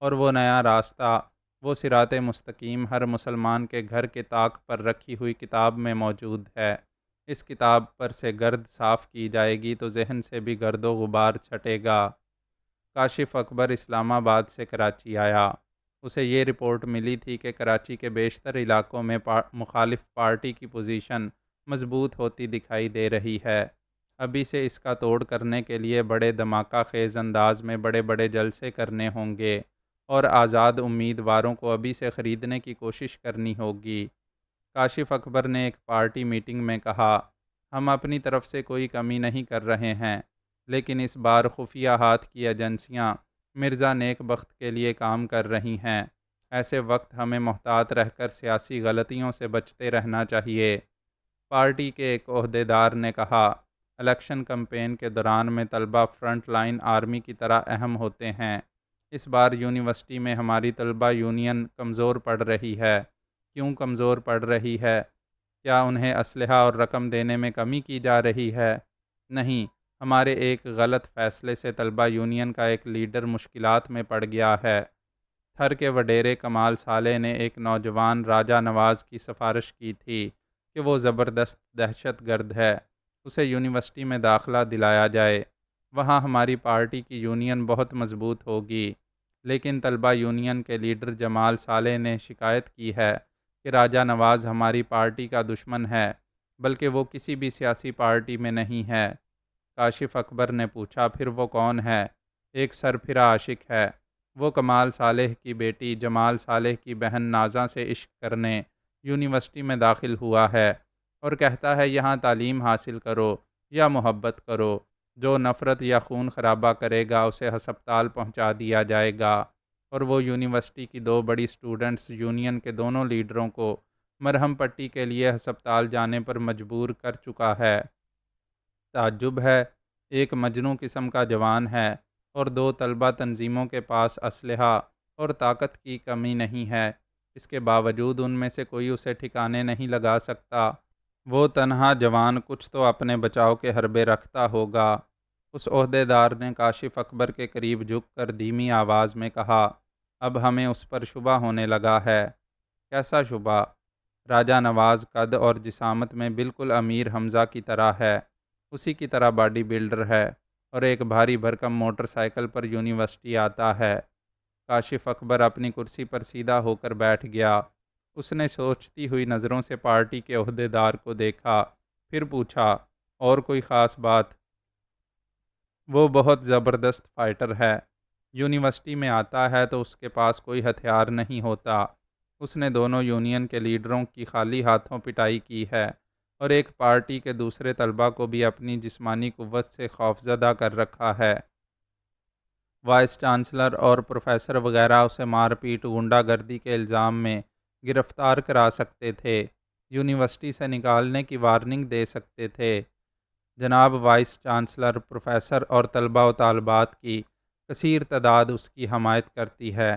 Speaker 1: اور وہ نیا راستہ، وہ صراط مستقیم، ہر مسلمان کے گھر کے طاق پر رکھی ہوئی کتاب میں موجود ہے۔ اس کتاب پر سے گرد صاف کی جائے گی تو ذہن سے بھی گرد و غبار چھٹے گا۔ کاشف اکبر اسلام آباد سے کراچی آیا۔ اسے یہ رپورٹ ملی تھی کہ کراچی کے بیشتر علاقوں میں مخالف پارٹی کی پوزیشن مضبوط ہوتی دکھائی دے رہی ہے۔ ابھی سے اس کا توڑ کرنے کے لیے بڑے دھماکہ خیز انداز میں بڑے بڑے جلسے کرنے ہوں گے، اور آزاد امیدواروں کو ابھی سے خریدنے کی کوشش کرنی ہوگی۔ کاشف اکبر نے ایک پارٹی میٹنگ میں کہا، ہم اپنی طرف سے کوئی کمی نہیں کر رہے ہیں، لیکن اس بار خفیہ ہاتھ کی ایجنسیاں مرزا نیک بخت کے لیے کام کر رہی ہیں۔ ایسے وقت ہمیں محتاط رہ کر سیاسی غلطیوں سے بچتے رہنا چاہیے۔ پارٹی کے ایک عہدیدار نے کہا، الیکشن کمپین کے دوران میں طلبہ فرنٹ لائن آرمی کی طرح اہم ہوتے ہیں۔ اس بار یونیورسٹی میں ہماری طلبہ یونین کمزور پڑ رہی ہے۔ کیوں کمزور پڑ رہی ہے؟ کیا انہیں اسلحہ اور رقم دینے میں کمی کی جا رہی ہے؟ نہیں، ہمارے ایک غلط فیصلے سے طلبہ یونین کا ایک لیڈر مشکلات میں پڑ گیا ہے۔ تھر کے وڈیرے کمال صالح نے ایک نوجوان راجہ نواز کی سفارش کی تھی کہ وہ زبردست دہشت گرد ہے، اسے یونیورسٹی میں داخلہ دلایا جائے، وہاں ہماری پارٹی کی یونین بہت مضبوط ہوگی۔ لیکن طلبہ یونین کے لیڈر جمال صالح نے شکایت کی ہے کہ راجہ نواز ہماری پارٹی کا دشمن ہے، بلکہ وہ کسی بھی سیاسی پارٹی میں نہیں ہے۔ کاشف اکبر نے پوچھا، پھر وہ کون ہے؟ ایک سرفرا عاشق ہے، وہ کمال صالح کی بیٹی جمال صالح کی بہن نازاں سے عشق کرنے یونیورسٹی میں داخل ہوا ہے، اور کہتا ہے یہاں تعلیم حاصل کرو یا محبت کرو، جو نفرت یا خون خرابہ کرے گا اسے ہسپتال پہنچا دیا جائے گا، اور وہ یونیورسٹی کی دو بڑی اسٹوڈنٹس یونین کے دونوں لیڈروں کو مرہم پٹی کے لیے ہسپتال جانے پر مجبور کر چکا ہے۔ تعجب ہے، ایک مجنوں قسم کا جوان ہے، اور دو طلبہ تنظیموں کے پاس اسلحہ اور طاقت کی کمی نہیں ہے، اس کے باوجود ان میں سے کوئی اسے ٹھکانے نہیں لگا سکتا۔ وہ تنہا جوان کچھ تو اپنے بچاؤ کے حربے رکھتا ہوگا۔ اس عہدیدار نے کاشف اکبر کے قریب جھک کر دھیمی آواز میں کہا، اب ہمیں اس پر شبہ ہونے لگا ہے۔ کیسا شبہ؟ راجہ نواز قد اور جسامت میں بالکل امیر حمزہ کی طرح ہے، اسی کی طرح باڈی بلڈر ہے، اور ایک بھاری بھرکم موٹر سائیکل پر یونیورسٹی آتا ہے۔ کاشف اکبر اپنی کرسی پر سیدھا ہو کر بیٹھ گیا۔ اس نے سوچتی ہوئی نظروں سے پارٹی کے عہدیدار کو دیکھا، پھر پوچھا، اور کوئی خاص بات؟ وہ بہت زبردست فائٹر ہے، یونیورسٹی میں آتا ہے تو اس کے پاس کوئی ہتھیار نہیں ہوتا۔ اس نے دونوں یونین کے لیڈروں کی خالی ہاتھوں پٹائی کی ہے، اور ایک پارٹی کے دوسرے طلبہ کو بھی اپنی جسمانی قوت سے خوفزدہ کر رکھا ہے۔ وائس چانسلر اور پروفیسر وغیرہ اسے مار پیٹ غنڈہ گردی کے الزام میں گرفتار کرا سکتے تھے، یونیورسٹی سے نکالنے کی وارننگ دے سکتے تھے۔ جناب وائس چانسلر، پروفیسر اور طلبہ و طالبات کی کثیر تعداد اس کی حمایت کرتی ہے۔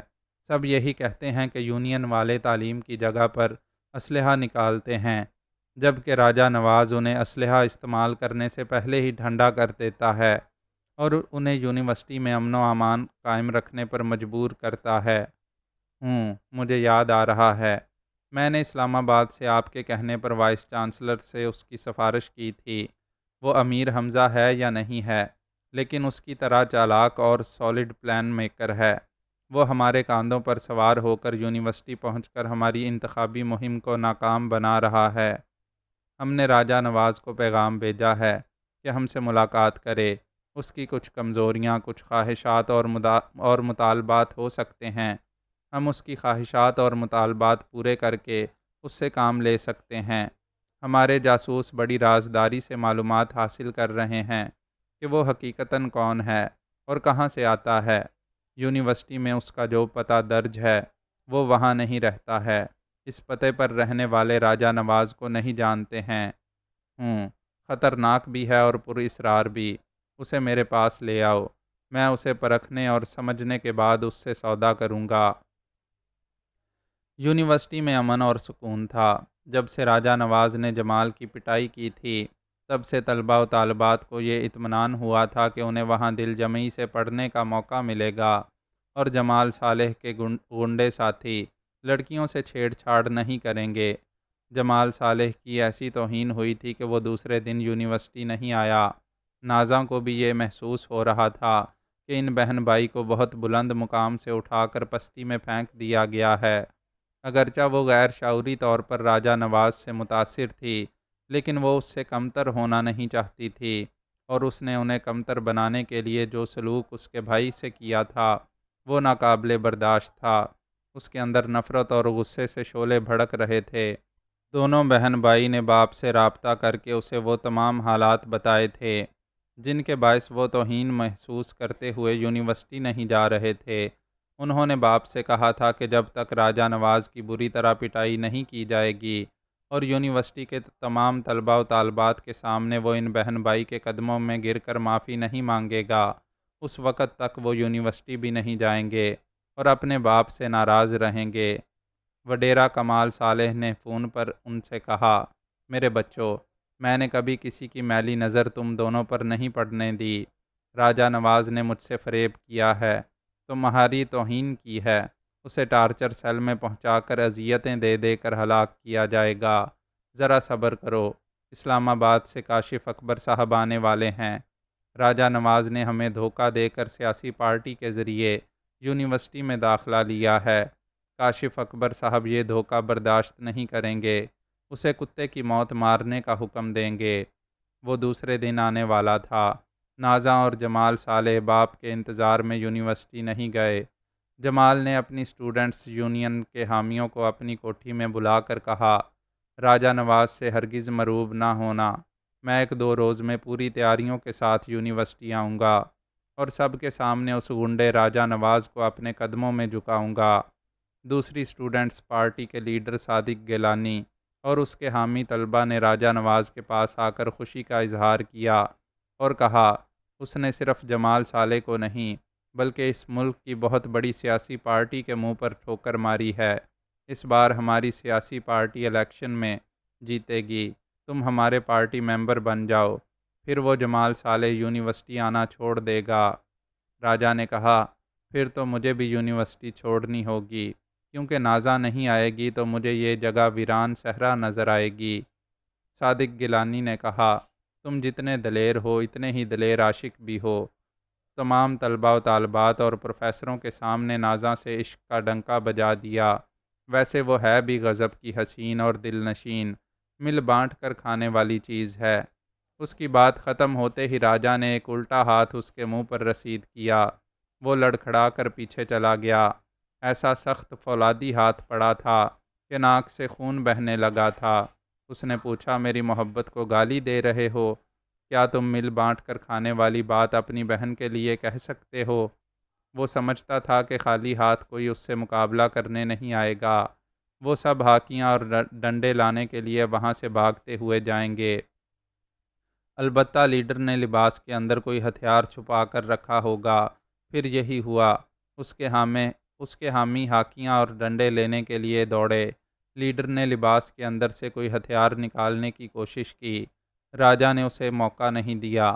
Speaker 1: سب یہی کہتے ہیں کہ یونین والے تعلیم کی جگہ پر اسلحہ نکالتے ہیں، جبکہ راجہ نواز انہیں اسلحہ استعمال کرنے سے پہلے ہی ٹھنڈا کر دیتا ہے اور انہیں یونیورسٹی میں امن و امان قائم رکھنے پر مجبور کرتا ہے۔ مجھے یاد آ رہا ہے، میں نے اسلام آباد سے آپ کے کہنے پر وائس چانسلر سے اس کی سفارش کی تھی۔ وہ امیر حمزہ ہے یا نہیں ہے، لیکن اس کی طرح چالاک اور سالڈ پلان میکر ہے۔ وہ ہمارے کاندھوں پر سوار ہو کر یونیورسٹی پہنچ کر ہماری انتخابی مہم کو ناکام بنا رہا ہے۔ ہم نے راجہ نواز کو پیغام بھیجا ہے کہ ہم سے ملاقات کرے۔ اس کی کچھ کمزوریاں، کچھ خواہشات اور مطالبات ہو سکتے ہیں۔ ہم اس کی خواہشات اور مطالبات پورے کر کے اس سے کام لے سکتے ہیں۔ ہمارے جاسوس بڑی رازداری سے معلومات حاصل کر رہے ہیں کہ وہ حقیقتاً کون ہے اور کہاں سے آتا ہے۔ یونیورسٹی میں اس کا جو پتہ درج ہے وہ وہاں نہیں رہتا ہے۔ اس پتے پر رہنے والے راجہ نواز کو نہیں جانتے ہیں۔ خطرناک بھی ہے اور پر اسرار بھی۔ اسے میرے پاس لے آؤ، میں اسے پرکھنے اور سمجھنے کے بعد اس سے سودا کروں گا۔ یونیورسٹی میں امن اور سکون تھا۔ جب سے راجہ نواز نے جمال کی پٹائی کی تھی، تب سے طلباء و طالبات کو یہ اطمینان ہوا تھا کہ انہیں وہاں دل جمعی سے پڑھنے کا موقع ملے گا اور جمال صالح کے غنڈے ساتھی لڑکیوں سے چھیڑ چھاڑ نہیں کریں گے۔ جمال صالح کی ایسی توہین ہوئی تھی کہ وہ دوسرے دن یونیورسٹی نہیں آیا۔ نازاں کو بھی یہ محسوس ہو رہا تھا کہ ان بہن بھائی کو بہت بلند مقام سے اٹھا کر پستی میں پھینک دیا گیا ہے۔ اگرچہ وہ غیر شعوری طور پر راجہ نواز سے متاثر تھی، لیکن وہ اس سے کمتر ہونا نہیں چاہتی تھی، اور اس نے انہیں کمتر بنانے کے لیے جو سلوک اس کے بھائی سے کیا تھا وہ ناقابل برداشت تھا۔ اس کے اندر نفرت اور غصے سے شعلے بھڑک رہے تھے۔ دونوں بہن بھائی نے باپ سے رابطہ کر کے اسے وہ تمام حالات بتائے تھے جن کے باعث وہ توہین محسوس کرتے ہوئے یونیورسٹی نہیں جا رہے تھے۔ انہوں نے باپ سے کہا تھا کہ جب تک راجہ نواز کی بری طرح پٹائی نہیں کی جائے گی اور یونیورسٹی کے تمام طلباء و طالبات کے سامنے وہ ان بہن بھائی کے قدموں میں گر کر معافی نہیں مانگے گا، اس وقت تک وہ یونیورسٹی بھی نہیں جائیں گے اور اپنے باپ سے ناراض رہیں گے۔ وڈیرا کمال صالح نے فون پر ان سے کہا، میرے بچوں، میں نے کبھی کسی کی میلی نظر تم دونوں پر نہیں پڑنے دی۔ راجہ نواز نے مجھ سے فریب کیا ہے، تمہاری توہین کی ہے، اسے ٹارچر سیل میں پہنچا کر اذیتیں دے دے کر ہلاک کیا جائے گا۔ ذرا صبر کرو، اسلام آباد سے کاشف اکبر صاحب آنے والے ہیں۔ راجہ نواز نے ہمیں دھوکہ دے کر سیاسی پارٹی کے ذریعے یونیورسٹی میں داخلہ لیا ہے۔ کاشف اکبر صاحب یہ دھوکہ برداشت نہیں کریں گے، اسے کتے کی موت مارنے کا حکم دیں گے۔ وہ دوسرے دن آنے والا تھا۔ نازاں اور جمال صالح باپ کے انتظار میں یونیورسٹی نہیں گئے۔ جمال نے اپنی اسٹوڈنٹس یونین کے حامیوں کو اپنی کوٹھی میں بلا کر کہا، راجہ نواز سے ہرگز مروب نہ ہونا، میں 1-2 روز میں پوری تیاریوں کے ساتھ یونیورسٹی آؤں گا اور سب کے سامنے اس غنڈے راجہ نواز کو اپنے قدموں میں جھکاؤں گا۔ دوسری اسٹوڈنٹس پارٹی کے لیڈر صادق گیلانی اور اس کے حامی طلبہ نے راجہ نواز کے پاس آ کر خوشی کا اظہار کیا اور کہا، اس نے صرف جمال صالح کو نہیں بلکہ اس ملک کی بہت بڑی سیاسی پارٹی کے منہ پر ٹھوکر ماری ہے۔ اس بار ہماری سیاسی پارٹی الیکشن میں جیتے گی، تم ہمارے پارٹی ممبر بن جاؤ، پھر وہ جمال صالح یونیورسٹی آنا چھوڑ دے گا۔ راجہ نے کہا، پھر تو مجھے بھی یونیورسٹی چھوڑنی ہوگی، کیونکہ نازاں نہیں آئے گی تو مجھے یہ جگہ ویران صحرا نظر آئے گی۔ صادق گیلانی نے کہا، تم جتنے دلیر ہو اتنے ہی دلیر عاشق بھی ہو۔ تمام طلباء و طالبات اور پروفیسروں کے سامنے نازاں سے عشق کا ڈنکا بجا دیا۔ ویسے وہ ہے بھی غضب کی حسین اور دل نشین، مل بانٹ کر کھانے والی چیز ہے۔ اس کی بات ختم ہوتے ہی راجہ نے ایک الٹا ہاتھ اس کے منہ پر رسید کیا۔ وہ لڑکھڑا کر پیچھے چلا گیا۔ ایسا سخت فولادی ہاتھ پڑا تھا کہ ناک سے خون بہنے لگا تھا۔ اس نے پوچھا، میری محبت کو گالی دے رہے ہو؟ کیا تم مل بانٹ کر کھانے والی بات اپنی بہن کے لیے کہہ سکتے ہو؟ وہ سمجھتا تھا کہ خالی ہاتھ کوئی اس سے مقابلہ کرنے نہیں آئے گا۔ وہ سب ہاکیاں اور ڈنڈے لانے کے لیے وہاں سے بھاگتے ہوئے جائیں گے۔ البتہ لیڈر نے لباس کے اندر کوئی ہتھیار چھپا کر رکھا ہوگا۔ پھر یہی ہوا، اس کے حامی ہاکیاں اور ڈنڈے لینے کے لیے دوڑے۔ لیڈر نے لباس کے اندر سے کوئی ہتھیار نکالنے کی کوشش کی۔ راجہ نے اسے موقع نہیں دیا۔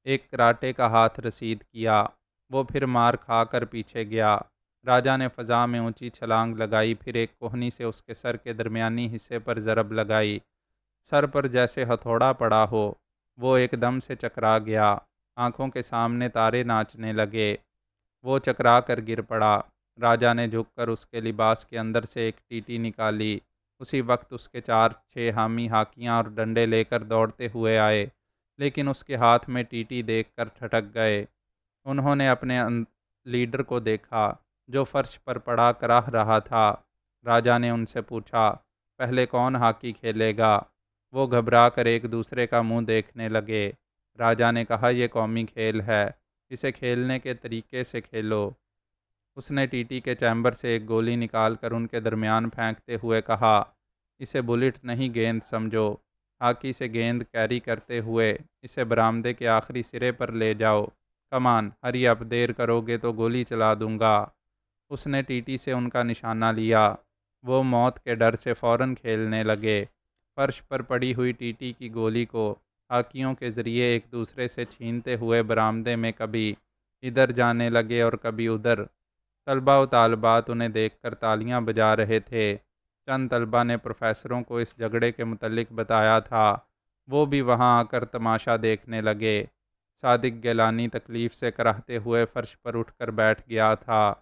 Speaker 1: ایک کراٹے کا ہاتھ رسید کیا۔ وہ پھر مار کھا کر پیچھے گیا۔ راجہ نے فضا میں اونچی چھلانگ لگائی، پھر ایک کوہنی سے اس کے سر کے درمیانی حصے پر ضرب لگائی۔ سر پر جیسے ہتھوڑا پڑا ہو، وہ ایک دم سے چکرا گیا۔ آنکھوں کے سامنے تارے ناچنے لگے۔ وہ چکرا کر گر پڑا۔ راجہ نے جھک کر اس کے لباس کے اندر سے ایک ٹیٹی نکالی۔ اسی وقت اس کے 4-6 حامی ہاکیاں اور ڈنڈے لے کر دوڑتے ہوئے آئے، لیکن اس کے ہاتھ میں ٹیٹی دیکھ کر ٹھٹک گئے۔ انہوں نے اپنے لیڈر کو دیکھا جو فرش پر پڑا کراہ رہا تھا۔ راجہ نے ان سے پوچھا، پہلے کون ہاکی کھیلے گا؟ وہ گھبرا کر ایک دوسرے کا منہ دیکھنے لگے۔ راجہ نے کہا، یہ قومی کھیل ہے، اسے کھیلنے کے طریقے سے کھیلو۔ اس نے ٹیٹی کے چیمبر سے ایک گولی نکال کر ان کے درمیان پھینکتے ہوئے کہا، اسے بلٹ نہیں گیند سمجھو، ہاکی سے گیند کیری کرتے ہوئے اسے برآمدے کے آخری سرے پر لے جاؤ۔ کمان، ہری اپ، دیر کرو گے تو گولی چلا دوں گا۔ اس نے ٹیٹی سے ان کا نشانہ لیا۔ وہ موت کے ڈر سے فوراً کھیلنے لگے۔ فرش پر پڑی ہوئی ٹیٹی کی گولی کو ہاکیوں کے ذریعے ایک دوسرے سے چھینتے ہوئے برآمدے میں کبھی ادھر جانے لگے اور کبھی ادھر۔ طلباء و طالبات انہیں دیکھ کر تالیاں بجا رہے تھے۔ چند طلباء نے پروفیسروں کو اس جھگڑے کے متعلق بتایا تھا، وہ بھی وہاں آ کر تماشا دیکھنے لگے۔ صادق گیلانی تکلیف سے کراہتے ہوئے فرش پر اٹھ کر بیٹھ گیا تھا۔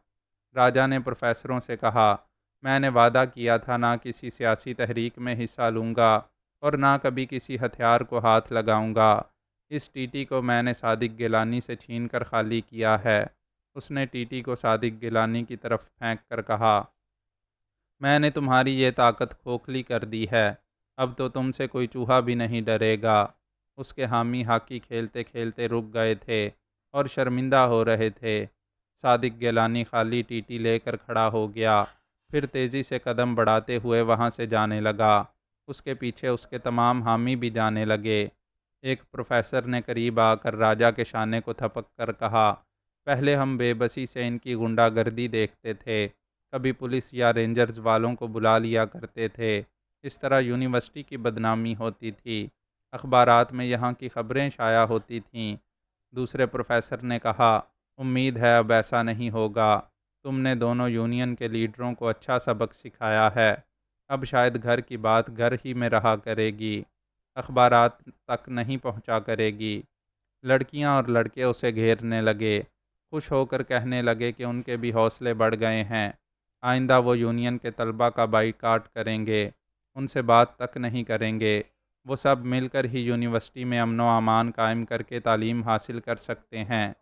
Speaker 1: راجا نے پروفیسروں سے کہا، میں نے وعدہ کیا تھا نہ کسی سیاسی تحریک میں حصہ لوں گا اور نہ کبھی کسی ہتھیار کو ہاتھ لگاؤں گا۔ اس ٹیٹی کو میں نے صادق گیلانی سے چھین کر خالی کیا ہے۔ اس نے ٹیٹی کو صادق گیلانی کی طرف پھینک کر کہا، میں نے تمہاری یہ طاقت کھوکھلی کر دی ہے، اب تو تم سے کوئی چوہا بھی نہیں ڈرے گا۔ اس کے حامی ہاکی کھیلتے کھیلتے رک گئے تھے اور شرمندہ ہو رہے تھے۔ صادق گیلانی خالی ٹیٹی لے کر کھڑا ہو گیا، پھر تیزی سے قدم بڑھاتے ہوئے وہاں سے جانے لگا۔ اس کے پیچھے اس کے تمام حامی بھی جانے لگے۔ ایک پروفیسر نے قریب آ کر راجا کے شانے کو تھپک کر کہا، پہلے ہم بے بسی سے ان کی غنڈہ گردی دیکھتے تھے، کبھی پولیس یا رینجرز والوں کو بلا لیا کرتے تھے، اس طرح یونیورسٹی کی بدنامی ہوتی تھی، اخبارات میں یہاں کی خبریں شائع ہوتی تھیں۔ دوسرے پروفیسر نے کہا، امید ہے اب ایسا نہیں ہوگا، تم نے دونوں یونین کے لیڈروں کو اچھا سبق سکھایا ہے، اب شاید گھر کی بات گھر ہی میں رہا کرے گی، اخبارات تک نہیں پہنچا کرے گی۔ لڑکیاں اور لڑکے اسے گھیرنے لگے، خوش ہو کر کہنے لگے کہ ان کے بھی حوصلے بڑھ گئے ہیں، آئندہ وہ یونین کے طلباء کا بائیکاٹ کریں گے، ان سے بات تک نہیں کریں گے، وہ سب مل کر ہی یونیورسٹی میں امن و امان قائم کر کے تعلیم حاصل کر سکتے ہیں۔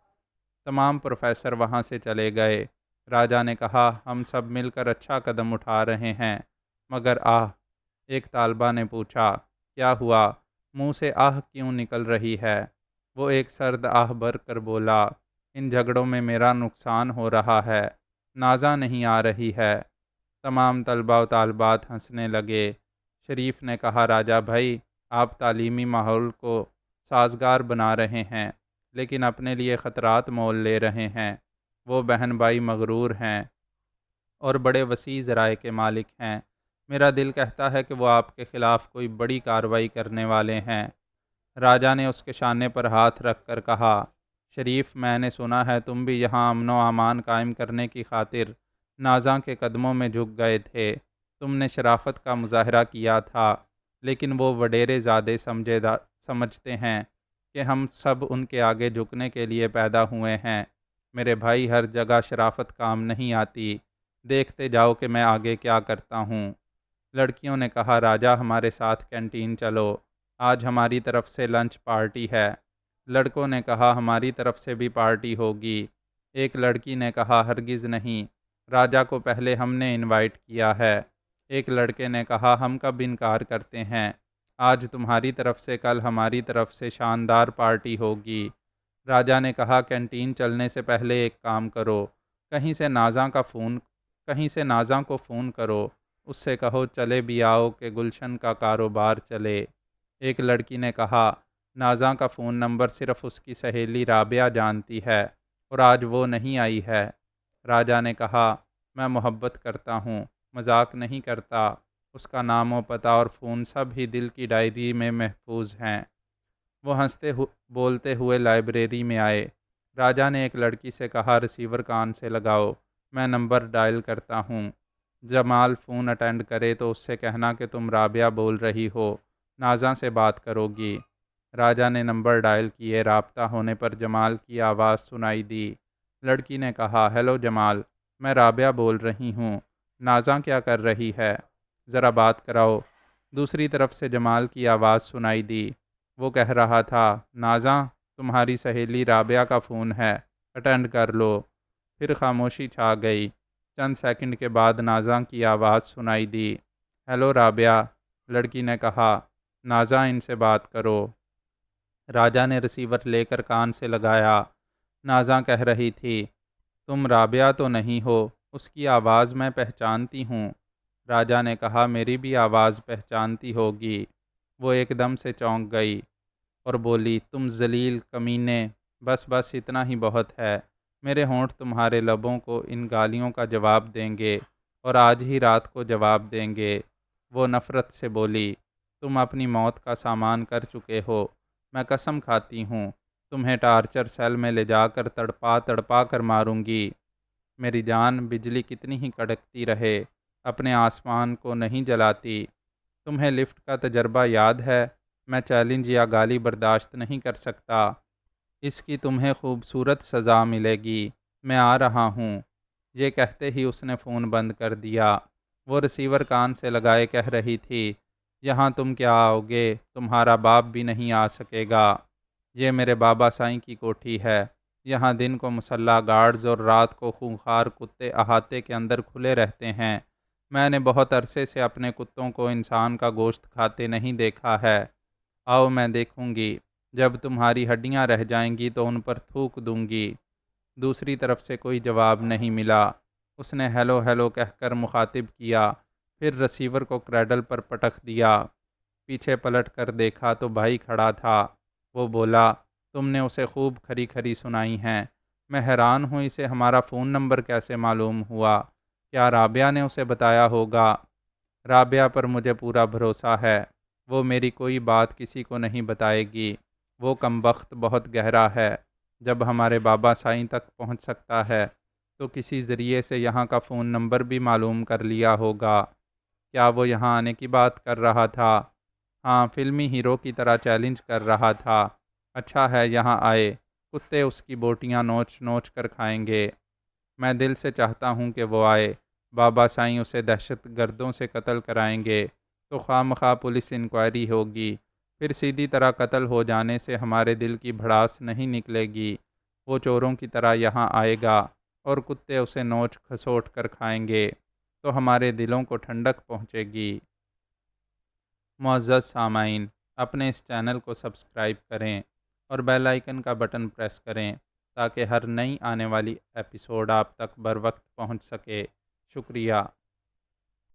Speaker 1: تمام پروفیسر وہاں سے چلے گئے۔ راجا نے کہا، ہم سب مل کر اچھا قدم اٹھا رہے ہیں، مگر ایک طالبہ نے پوچھا، کیا ہوا؟ منہ سے کیوں نکل رہی ہے؟ وہ ایک سرد بھر کر بولا، ان جھگڑوں میں میرا نقصان ہو رہا ہے، نازاں نہیں آ رہی ہے۔ تمام طلباء و طالبات ہنسنے لگے۔ شریف نے کہا، راجا بھائی، آپ تعلیمی ماحول کو سازگار بنا رہے ہیں، لیکن اپنے لیے خطرات مول لے رہے ہیں۔ وہ بہن بھائی مغرور ہیں اور بڑے وسیع ذرائع کے مالک ہیں، میرا دل کہتا ہے کہ وہ آپ کے خلاف کوئی بڑی کارروائی کرنے والے ہیں۔ راجا نے اس کے شانے پر ہاتھ رکھ کر کہا، شریف، میں نے سنا ہے تم بھی یہاں امن و امان قائم کرنے کی خاطر نازاں کے قدموں میں جھک گئے تھے، تم نے شرافت کا مظاہرہ کیا تھا، لیکن وہ وڈیرے زادے سمجھتے ہیں کہ ہم سب ان کے آگے جھکنے کے لیے پیدا ہوئے ہیں۔ میرے بھائی، ہر جگہ شرافت کام نہیں آتی، دیکھتے جاؤ کہ میں آگے کیا کرتا ہوں۔ لڑکیوں نے کہا، راجا ہمارے ساتھ کینٹین چلو، آج ہماری طرف سے لنچ پارٹی ہے۔ لڑکوں نے کہا، ہماری طرف سے بھی پارٹی ہوگی۔ ایک لڑکی نے کہا، ہرگز نہیں، راجا کو پہلے ہم نے انوائٹ کیا ہے۔ ایک لڑکے نے کہا، ہم کب انکار کرتے ہیں، آج تمہاری طرف سے کل ہماری طرف سے شاندار پارٹی ہوگی۔ راجا نے کہا، کینٹین چلنے سے پہلے ایک کام کرو، کہیں سے نازاں کو فون کرو، اس سے کہو چلے بھی آؤ کہ گلشن کا کاروبار چلے۔ ایک لڑکی نے کہا، نازاں کا فون نمبر صرف اس کی سہیلی رابعہ جانتی ہے اور آج وہ نہیں آئی ہے۔ راجا نے کہا، میں محبت کرتا ہوں، مذاق نہیں کرتا، اس کا نام و پتہ اور فون سب ہی دل کی ڈائری میں محفوظ ہیں۔ وہ بولتے ہوئے لائبریری میں آئے۔ راجا نے ایک لڑکی سے کہا، ریسیور کان سے لگاؤ، میں نمبر ڈائل کرتا ہوں۔ جمال فون اٹینڈ کرے تو اس سے کہنا کہ تم رابعہ بول رہی ہو، نازاں سے بات کرو گی۔ راجا نے نمبر ڈائل کیے، رابطہ ہونے پر جمال کی آواز سنائی دی۔ لڑکی نے کہا، ہیلو جمال، میں رابعہ بول رہی ہوں، نازاں کیا کر رہی ہے، ذرا بات کراؤ۔ دوسری طرف سے جمال کی آواز سنائی دی، وہ کہہ رہا تھا، نازاں، تمہاری سہیلی رابعہ کا فون ہے، اٹینڈ کر لو۔ پھر خاموشی چھا گئی۔ چند سیکنڈ کے بعد نازاں کی آواز سنائی دی، ہیلو رابعہ۔ لڑکی نے کہا، نازاں، ان سے بات کرو۔ راجا نے ریسیور لے کر کان سے لگایا۔ نازاں کہہ رہی تھی، تم رابعہ تو نہیں ہو، اس کی آواز میں پہچانتی ہوں۔ راجا نے کہا، میری بھی آواز پہچانتی ہوگی۔ وہ ایک دم سے چونک گئی اور بولی، تم ذلیل کمینے، بس بس اتنا ہی بہت ہے، میرے ہونٹ تمہارے لبوں کو ان گالیوں کا جواب دیں گے اور آج ہی رات کو جواب دیں گے۔ وہ نفرت سے بولی، تم اپنی موت کا سامان کر چکے ہو۔ میں قسم کھاتی ہوں تمہیں ٹارچر سیل میں لے جا کر تڑپا تڑپا کر ماروں گی۔ میری جان بجلی کتنی ہی کڑکتی رہے، اپنے آسمان کو نہیں جلاتی۔ تمہیں لفٹ کا تجربہ یاد ہے؟ میں چیلنج یا گالی برداشت نہیں کر سکتا۔ اس کی تمہیں خوبصورت سزا ملے گی۔ میں آ رہا ہوں۔ یہ کہتے ہی اس نے فون بند کر دیا۔ وہ ریسیور کان سے لگائے کہہ رہی تھی، یہاں تم کیا آؤ گے؟ تمہارا باپ بھی نہیں آ سکے گا۔ یہ میرے بابا سائیں کی کوٹھی ہے۔ یہاں دن کو مسلح گارڈز اور رات کو خونخوار کتے احاطے کے اندر کھلے رہتے ہیں۔ میں نے بہت عرصے سے اپنے کتوں کو انسان کا گوشت کھاتے نہیں دیکھا ہے۔ آؤ میں دیکھوں گی، جب تمہاری ہڈیاں رہ جائیں گی تو ان پر تھوک دوں گی۔ دوسری طرف سے کوئی جواب نہیں ملا۔ اس نے ہیلو ہیلو کہہ کر مخاطب کیا، پھر رسیور کو کریڈل پر پٹخ دیا۔ پیچھے پلٹ کر دیکھا تو بھائی کھڑا تھا۔ وہ بولا، تم نے اسے خوب کھری کھری سنائی ہیں۔ میں حیران ہوں اسے ہمارا فون نمبر کیسے معلوم ہوا؟ کیا رابعہ نے اسے بتایا ہوگا؟ رابعہ پر مجھے پورا بھروسہ ہے، وہ میری کوئی بات کسی کو نہیں بتائے گی۔ وہ کمبخت بہت گہرا ہے، جب ہمارے بابا سائیں تک پہنچ سکتا ہے تو کسی ذریعے سے یہاں کا فون نمبر بھی معلوم کر لیا ہوگا۔ کیا وہ یہاں آنے کی بات کر رہا تھا؟ ہاں، فلمی ہیرو کی طرح چیلنج کر رہا تھا۔ اچھا ہے یہاں آئے، کتے اس کی بوٹیاں نوچ نوچ کر کھائیں گے۔ میں دل سے چاہتا ہوں کہ وہ آئے۔ بابا سائیں اسے دہشت گردوں سے قتل کرائیں گے تو خواہ مخواہ پولیس انکوائری ہوگی، پھر سیدھی طرح قتل ہو جانے سے ہمارے دل کی بھڑاس نہیں نکلے گی۔ وہ چوروں کی طرح یہاں آئے گا اور کتے اسے نوچ کھسوٹ کر کھائیں گے تو ہمارے دلوں کو ٹھنڈک پہنچے گی۔ معزز سامعین، اپنے اس چینل کو سبسکرائب کریں اور بیل آئیکن کا بٹن پریس کریں تاکہ ہر نئی آنے والی ایپیسوڈ آپ تک بر وقت پہنچ سکے۔ شکریہ۔